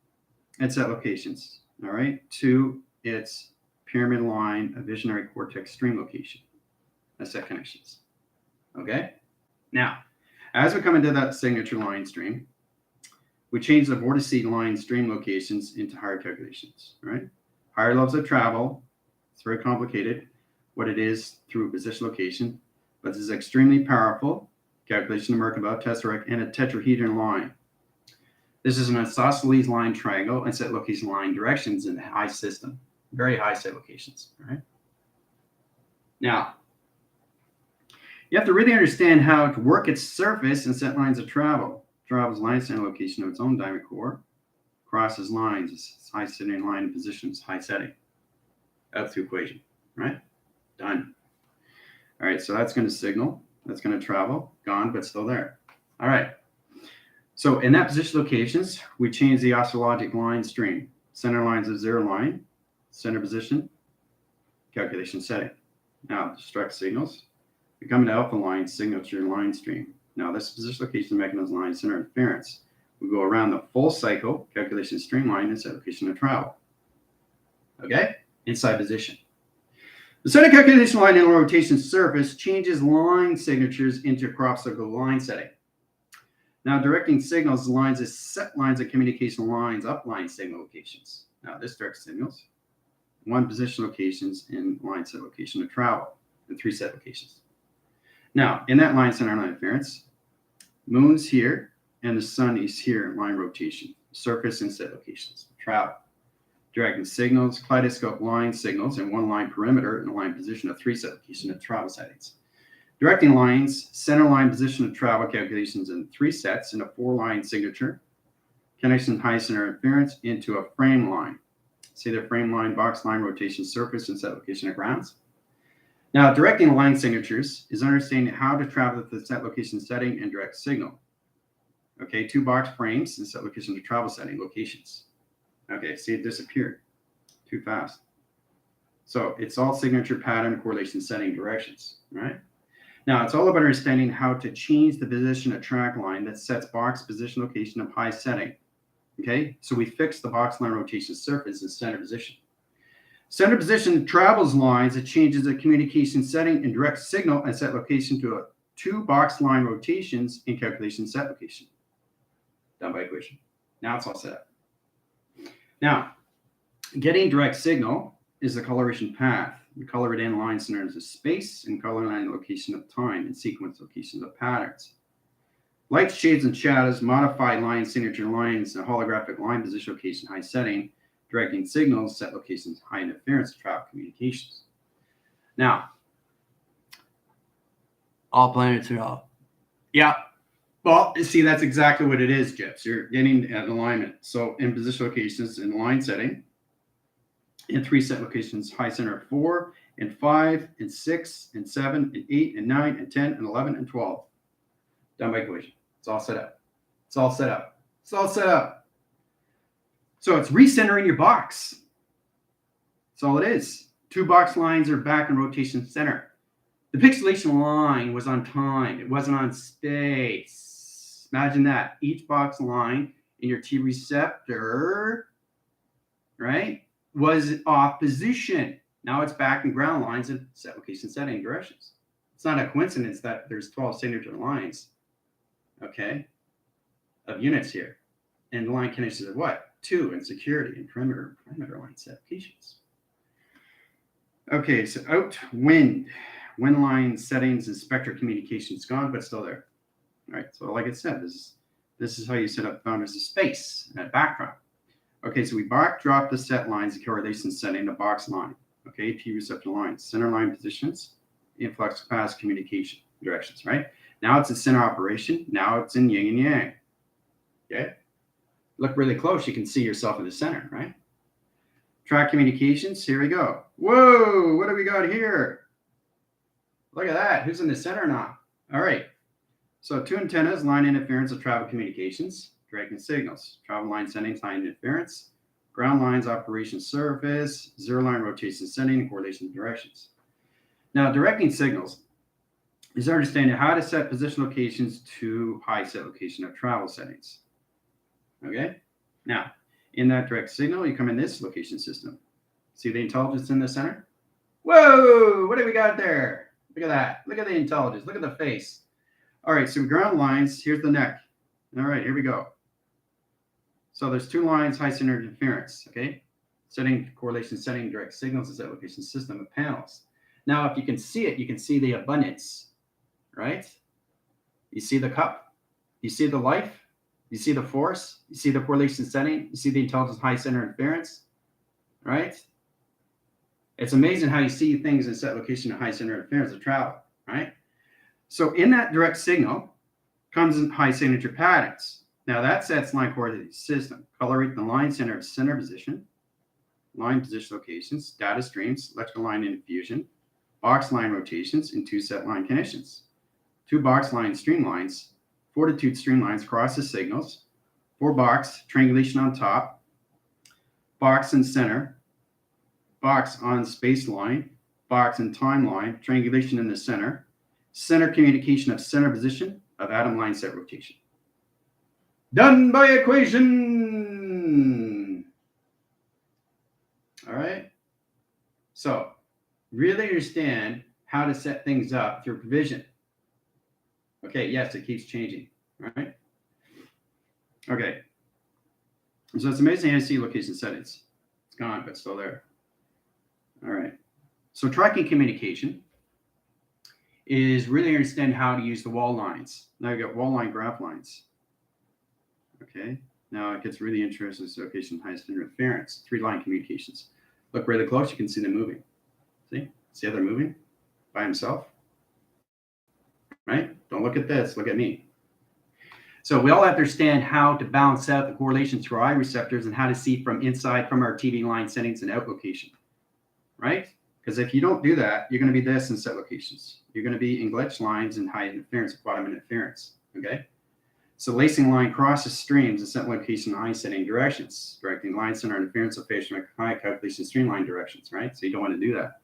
and set locations, all right, to its pyramid line of visionary cortex stream location. That's set connections. Okay. Now, as we come into that signature line stream, we change the vortice line stream locations into higher calculations, right? Higher levels of travel. It's very complicated what it is through position location, but this is extremely powerful. Calculation of Merkaba, tesseract, and a tetrahedron line. This is an isosceles line triangle and set location line directions in the high system. Very high set locations, right? Now, you have to really understand how to work its surface and set lines of travel. Travels line center location of its own diamond core, crosses lines, it's high setting line and positions, high setting. That's the equation, right? Done. All right, so that's going to signal, that's going to travel, gone, but still there. All right. So in that position locations, we change the oscillologic line stream. Center lines of 0 line, center position, calculation setting. Now, direct signals. We come into alpha line signature line stream. Now, this position location mechanism line center interference. We go around the full cycle, calculation streamline, and set location of travel. Okay? Inside position. The center calculation line and rotation surface changes line signatures into crop circle line setting. Now, directing signals lines is set lines of communication lines, upline signal locations. Now, this directs signals, 1 position locations in line set location of travel, and 3 set locations. Now, in that line center line interference, moons here, and the sun is here in line rotation. Surface and set locations. Travel. Directing signals, kaleidoscope line signals in one line perimeter in a line position of 3 set location of travel settings. Directing lines, center line position of travel calculations in 3 sets in a 4-line signature. Connection high center interference into a frame line. See the frame line, box line, rotation, surface, and set location of grounds. Now, directing line signatures is understanding how to travel to the set location setting and direct signal. Okay, 2 box frames and set location to travel setting locations. Okay, see it disappeared too fast. So it's all signature pattern correlation setting directions, right? Now it's all about understanding how to change the position of track line that sets box position location of high setting. Okay, so we fix the box line rotation surface in center position. Center position travels lines that changes the communication setting and direct signal and set location to a 2 box line rotations in calculation set location. Done by equation. Now it's all set up. Now, getting direct signal is the coloration path. We color it in line centers of space and color line location of time and sequence locations of patterns. Lights, shades, and shadows modify line signature lines and holographic line position location high setting, directing signals, set locations, high interference, travel communications. Now, all planets are off. Yeah. Well, see, that's exactly what it is, Jeff. So you're getting an alignment. So in position locations in line setting, in 3 set locations, high center of 4 and 5 and 6 and 7 and 8 and 9 and 10 and 11 and 12. Done by equation. It's all set up. It's all set up. It's all set up. So it's recentering your box. That's all it is. 2 box lines are back in rotation center. The pixelation line was on time. It wasn't on space. Imagine that. Each box line in your T receptor, right, was off position. Now it's back in ground lines and set location setting directions. It's not a coincidence that there's 12 signature lines, okay, of units here. And the line connections of what? 2 in security and perimeter line set locations. Okay, so out wind line settings and spectral communications gone, but still there. All right, so like I said, this is how you set up boundaries of space and background. Okay, so we backdrop the set lines and correlation setting to box line. Okay, T receptor lines, center line positions, influx capacity communication directions, right? Now it's a center operation. Now it's in yin and yang. Okay, look really close. You can see yourself in the center, right? Track communications. Here we go. Whoa, what do we got here? Look at that. Who's in the center now? All right. So 2 antennas, line interference of travel communications, directing signals, travel line settings, line interference, ground lines, operation surface, 0 line rotation setting, correlation directions. Now, directing signals is understanding how to set position locations to high set location of travel settings. Okay. Now, in that direct signal, you come in this location system. See the intelligence in the center? Whoa, what do we got there? Look at that. Look at the intelligence. Look at the face. All right, so ground lines. Here's the neck. All right, here we go. So there's 2 lines, high center interference, okay? Setting correlation, setting direct signals is that location system of panels. Now, if you can see it, you can see the abundance, right? You see the cup, you see the life, you see the force, you see the correlation setting, you see the intelligence high center interference, right? It's amazing how you see things in set location of high center interference of travel, right? So in that direct signal comes in high signature patterns. Now that sets line coordinate system, coloring the line center of center position, line position locations, data streams, electrical line infusion, box line rotations, and 2 set line connections. 2 box line streamlines, fortitude streamlines across the signals, 4 box triangulation on top, box and center, box on space line, box and timeline, triangulation in the center, center communication of center position of atom line set rotation. Done by equation. All right. So really understand how to set things up through provision. Okay. Yes, it keeps changing. All right. Okay. So it's amazing how you see location settings. It's gone, but still there. All right. So tracking communication is really understand how to use the wall lines. Now you got wall line graph lines. Okay. Now it gets really interesting. So location, highest interference, 3-line communications. Look really close. You can see them moving. See how they're moving by himself? Right? Don't look at this. Look at me. So we all understand how to balance out the correlation through eye receptors and how to see from inside from our TV line settings and out location. Right? Because if you don't do that, you're going to be this in set locations. You're going to be in glitch lines and high interference, bottom interference. Okay? So lacing line crosses streams in set location eye setting directions, directing line center interference of facial high calculation streamline directions, right? So you don't want to do that.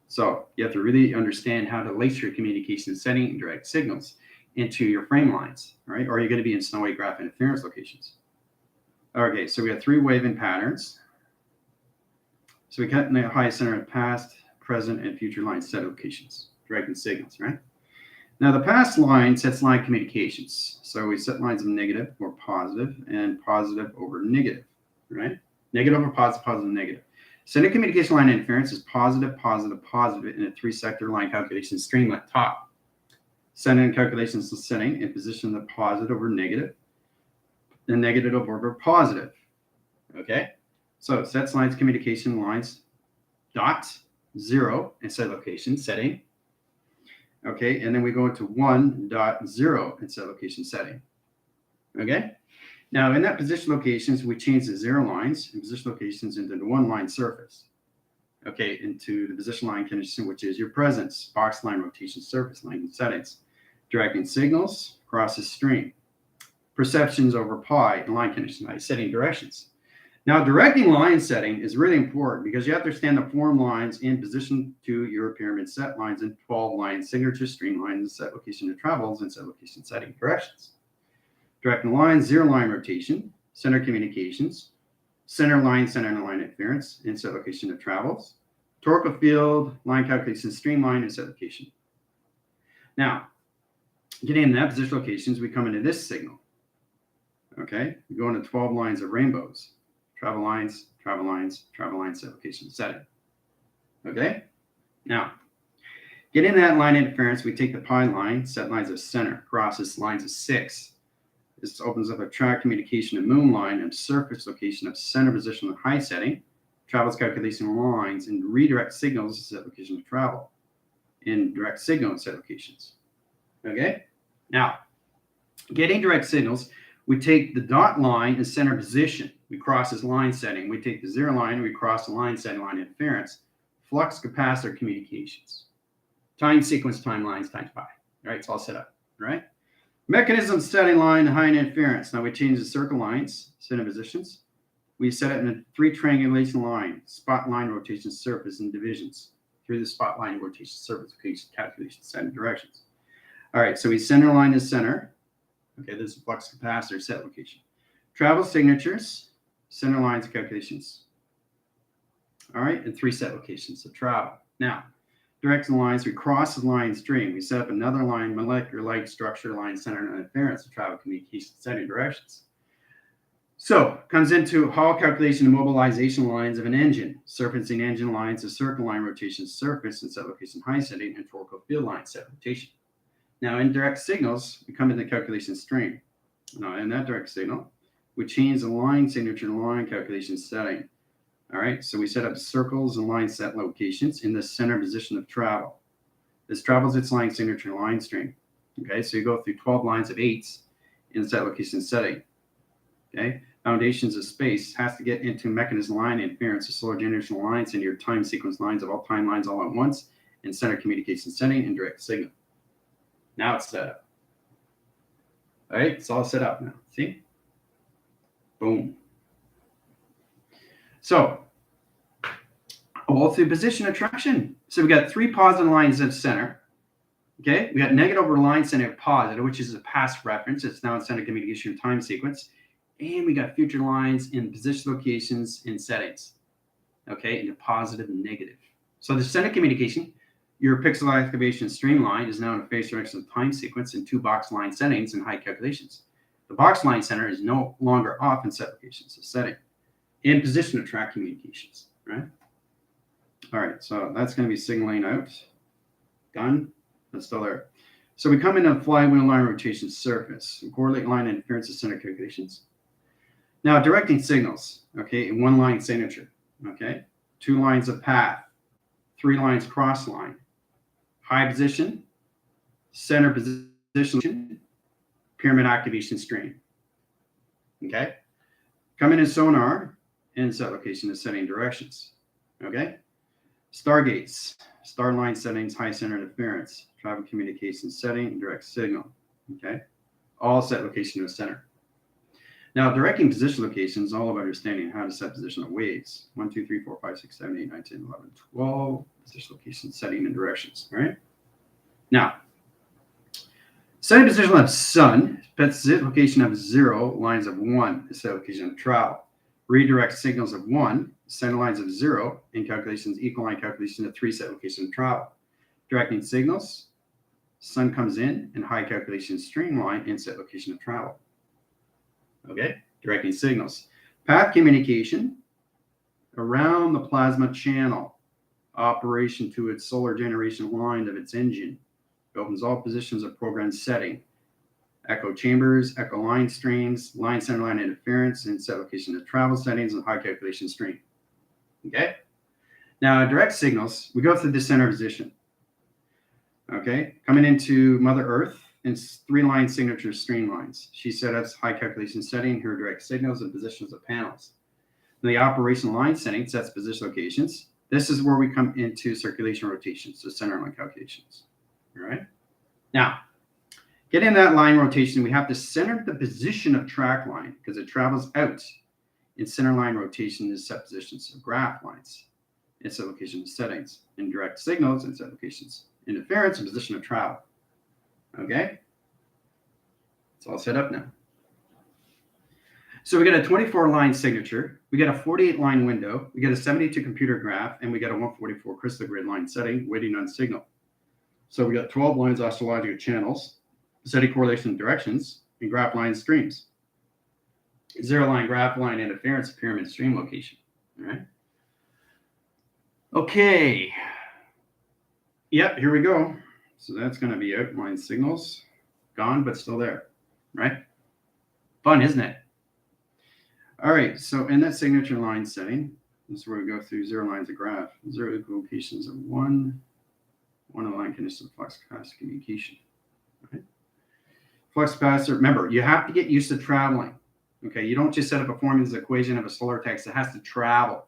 So you have to really understand how to lace your communication setting and direct signals into your frame lines, right? Or you're going to be in snowy graph interference locations. Okay, so we have 3 waving patterns. So we cut in the high center of past, present, and future line set locations, directing signals, right? Now the past line sets line communications. So we set lines of negative or positive and positive over negative, right? Negative over positive, positive, negative. Center communication line interference is positive, positive, positive in a 3-sector line calculation stream at top. Center calculations setting in position the positive over negative, and negative over positive. Okay? So it sets lines communication lines dot 0 in set location setting. Okay, and then we go into 1.0 in set location setting. Okay? Now, in that position locations, we change the 0 lines and position locations into the 1-line surface. Okay, into the position line condition, which is your presence, box line rotation surface line settings. Directing signals, crosses stream. Perceptions over pi and line condition, setting directions. Now, directing line setting is really important because you have to understand the form lines in position to your pyramid set lines and 12-line signature stream lines, set location of travels, and set location setting directions. Directing lines, 0-line rotation, center communications, center line interference, and set location of travels, torque field, line calculation, streamline, and set location. Now, getting in that position locations, we come into this signal. Okay, we go into 12 lines of rainbows, travel lines, set location, setting. Okay, now, getting that line interference, we take the pi line, set lines of center, crosses lines of 6. This opens up a track communication of moon line and surface location of center position of high setting, travels calculation lines, and redirect signals to set location of travel in direct signal set locations. Okay? Now, getting direct signals, we take the dot line as center position. We cross this line setting. We take the 0 line, we cross the line setting line interference, flux capacitor communications, time sequence timelines times pi. All right, it's all set up, right? Mechanism setting line, high interference. Now we change the circle lines, center positions. We set it in a 3 triangulation line, spot line rotation surface and divisions through the spot line rotation surface calculation setting directions. All right, so we center line is center. Okay, this is flux capacitor set location. Travel signatures, center lines calculations. All right, and 3 set locations of travel. Now, directing lines, we cross the line stream. We set up another line, molecular light structure line, center and interference to travel communication setting directions. So, comes into Hall calculation and mobilization lines of an engine, surfacing engine lines, a circle line rotation surface and set location high setting, and torque field line set rotation. Now, in direct signals, we come into the calculation stream. Now, in that direct signal, we change the line signature line calculation setting. All right, so we set up circles and line set locations in the center position of travel. This travels its line signature line stream. Okay, so you go through 12 lines of 8s in the set location setting. Okay, foundations of space has to get into mechanism line interference, the solar generation lines, and your time sequence lines of all time lines all at once in center communication setting and direct signal. Now it's set up. All right, it's all set up now. See? Boom. So, all through position attraction. So we got 3 positive lines of center. Okay, we got negative over line center positive, which is a past reference. It's now in center communication time sequence. And we got future lines in position locations and settings. Okay, into positive and negative. So the center communication, your pixel activation streamline is now in a phase direction of time sequence in 2 box line settings and high calculations. The box line center is no longer off in set locations, so setting. In position of track communications, right? All right, so that's going to be signaling out. Done. That's still there. So we come into flywheel line rotation surface, correlate line interference and center calculations. Now directing signals, okay, in one line signature, okay, 2 lines of path, 3 lines cross line, high position, center position, pyramid activation stream. Okay, coming in sonar, inset location is setting directions. Okay, stargates, star line settings, high center interference, travel communication setting, direct signal. Okay, all set location to center. Now, directing position locations, all about understanding how to set position of waves. 1, 2, 3, 4, 5, 6, 7, 8, 9, 10, 11, 12. Position location, setting, and directions. All right. Now, setting position of sun, position location of 0, lines of 1, set location of travel. Redirect signals of 1, center lines of 0, in calculations, equal line calculation of 3, set location of travel. Directing signals, sun comes in, and high calculation streamline, inset location of travel. Okay, directing signals. Path communication around the plasma channel, operation to its solar generation line of its engine. It opens all positions of program setting. Echo chambers, echo line streams, line center line interference, and set location of travel settings and high calculation stream. Okay, now direct signals, we go through the center position. Okay, coming into Mother Earth, and 3 line signature streamlines. She set up high calculation setting, her direct signals, and positions of panels. The operational line setting sets position locations. This is where we come into circulation rotations, so center line calculations. All right. Now, getting that line rotation, we have to center the position of track line because it travels out. In center line rotation is set positions of graph lines. And set location of settings. In direct signals and set locations. Interference and position of travel. Okay, it's all set up now. So we got a 24 line signature, we got a 48 line window, we got a 72 computer graph, and we got a 144 crystal grid line setting waiting on signal. So we got 12 lines astrological channels, setting correlation directions, and graph line streams. 0 line graph line interference pyramid stream location. All right. Okay. Yep, here we go. So that's going to be outline signals, gone, but still there, right? Fun, isn't it? All right, so in that signature line setting, this is where we go through 0 lines of graph, 0 locations of 1 line condition of flux capacitor communication. Right? Flux capacitor, remember, you have to get used to traveling. Okay, you don't just set up a Formula's equation of a solar text, it has to travel.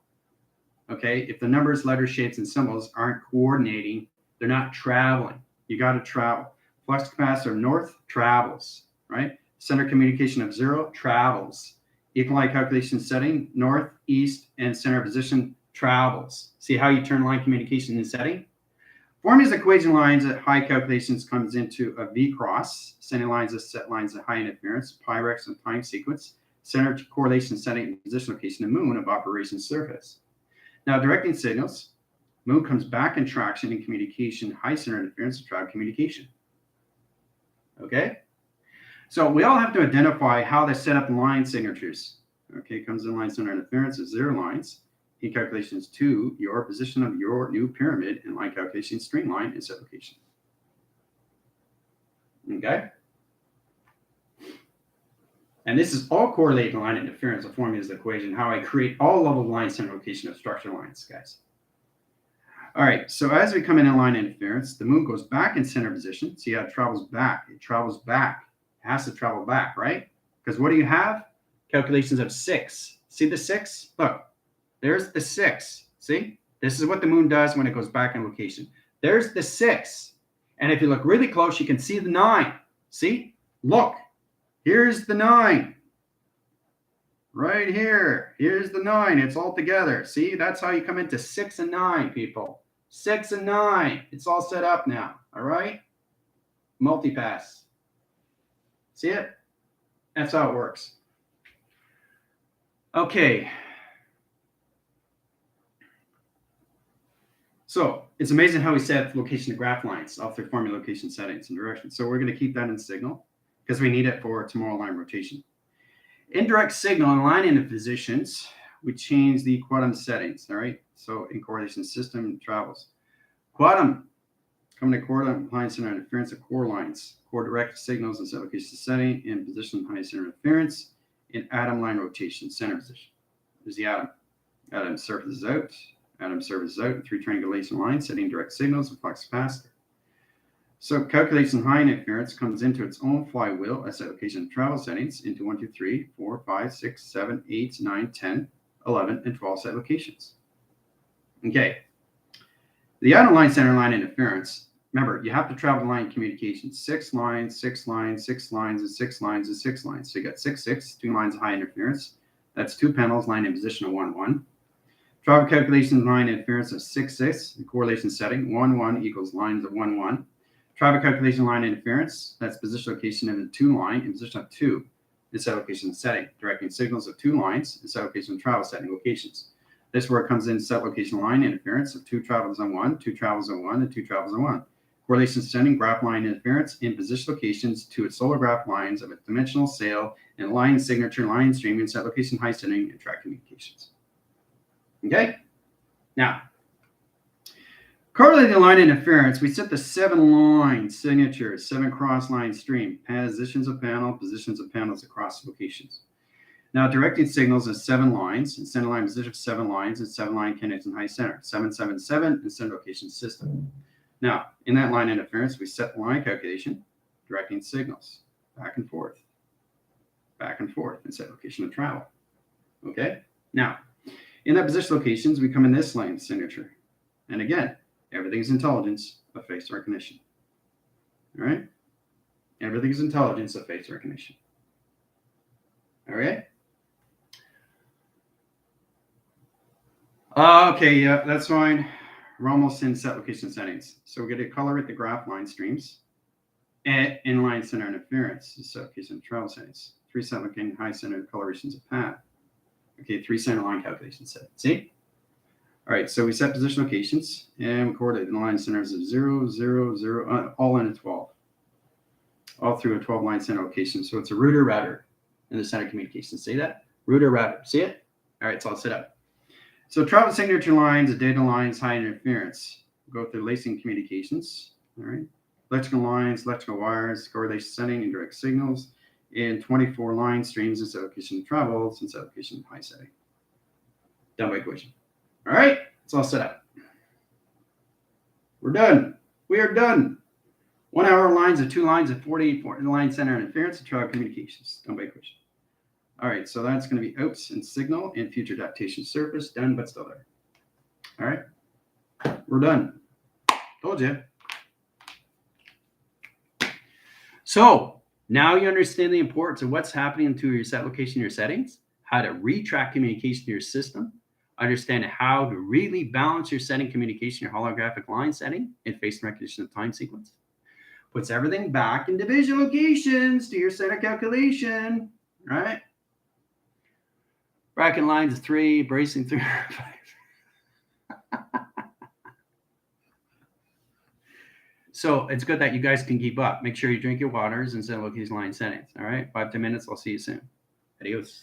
Okay, if the numbers, letters, shapes, and symbols aren't coordinating, they're not traveling. You got to travel. Flux capacitor north travels, right? Center communication of 0 travels. Equal line calculation setting, north, east, and center position travels. See how you turn line communication in setting? Formula's equation lines at high calculations comes into a V cross, sending lines of set lines at high interference, Pyrex and time sequence, center correlation setting, and position location of moon of operation surface. Now directing signals, moon comes back in traction and communication, high center interference, and travel communication. Okay? So we all have to identify how they set up line signatures. Okay, comes in line center interference is 0 lines. In calculations to your position of your new pyramid and line calculation streamline and set location. Okay? And this is all correlated to line interference. The formula is the equation, how I create all level line center location of structure lines, guys. All right, so as we come in line interference, the moon goes back in center position. See how it travels back. It travels back. It has to travel back, right? Because what do you have? Calculations of 6. See the 6? Look, there's the 6. See? This is what the moon does when it goes back in location. There's the 6. And if you look really close, you can see the 9. See? Look. Here's the 9. Right here. Here's the 9. It's all together. See? That's how you come into 6 and 9, people. 6 and 9. It's all set up now. All right? Multipass. See it? That's how it works. Okay. So it's amazing how we set location of graph lines off their formula location settings and directions. So we're going to keep that in signal because we need it for tomorrow line rotation. Indirect signal and line into positions, we change the quantum settings. All right. So in correlation system travels. Quantum Coming to core line center interference of core lines, core direct signals and set location setting, in position high center interference, in atom line rotation, center position. There's the atom. Atom surfaces out. Atom surfaces out. 3 triangulation lines setting direct signals and flux capacitor. So calculation high interference comes into its own flywheel as set location travel settings into 1, 2, 3, 4, 5, 6, 7, 8, 9, 10, 11, and 12 set locations. Okay. The atom line center line interference, remember, you have to travel the line communication. 6 lines, 6 lines, 6 lines, and 6 lines, and 6 lines. So you got 6, 6, 2 lines of high interference. That's 2 panels, line in position of 1, 1. Travel calculation line interference of 6, 6. The correlation setting, 1, 1 equals lines of 1, 1. Travel calculation line interference, that's position location in the 2 line in position of 2. The set location setting, directing signals of 2 lines and set location and travel setting locations. This is where it comes in set location line interference of 2 travels on 1, 2 travels on 1, and 2 travels on 1. Correlation setting, graph line interference in position locations to its solar graph lines of a dimensional sail and line signature, line stream, and set location high setting and track communications. Okay? Now, correlating line interference, we set the 7 line signatures, 7 cross line stream, positions of panels across locations. Now, directing signals is 7 lines, and center line position of 7 lines, and 7 line connections high center, 7, 7, 7, and center location system. Now, in that line interference, we set the line calculation, directing signals, back and forth, and set location of travel. Okay? Now, in that position locations, we come in this line signature. And again, everything's intelligence of face recognition. All right? Everything's intelligence of face recognition. All right? Okay, yeah, that's fine. We're almost in set location settings. So we're going to color it the graph line streams and inline center interference, set location travel settings. 3 set location high center colorations of path. Okay, 3 center line calculation set. See? All right, so we set position locations and we coordinate the line centers of 0, 0, 0, all in a 12. All through a 12 line center location. So it's a router router in the center communication. See that? Router router. See it? All right, so I'll set up. So travel signature lines, data lines, high interference. We'll go through lacing communications. All right. Electrical lines, electrical wires, correlation setting, and direct signals. And 24 line streams and set location travels and set location high setting. Done by equation. All right, it's all set up. We're done. We are done. 1 hour lines of 2 lines of 48 line center interference and travel communications. Done by equation. All right, so that's going to be outs and signal and future adaptation surface. Done, but still there. All right, we're done. Told you. So now you understand the importance of what's happening to your set location, your settings, how to retrack communication to your system, understand how to really balance your setting communication, your holographic line setting, and face recognition of time sequence. Puts everything back in division locations to your center calculation, right? Bracket lines of 3, bracing 3, 5. So it's good that you guys can keep up. Make sure you drink your waters and set location line settings. All right, 5 to 10 minutes. I'll see you soon. Adios.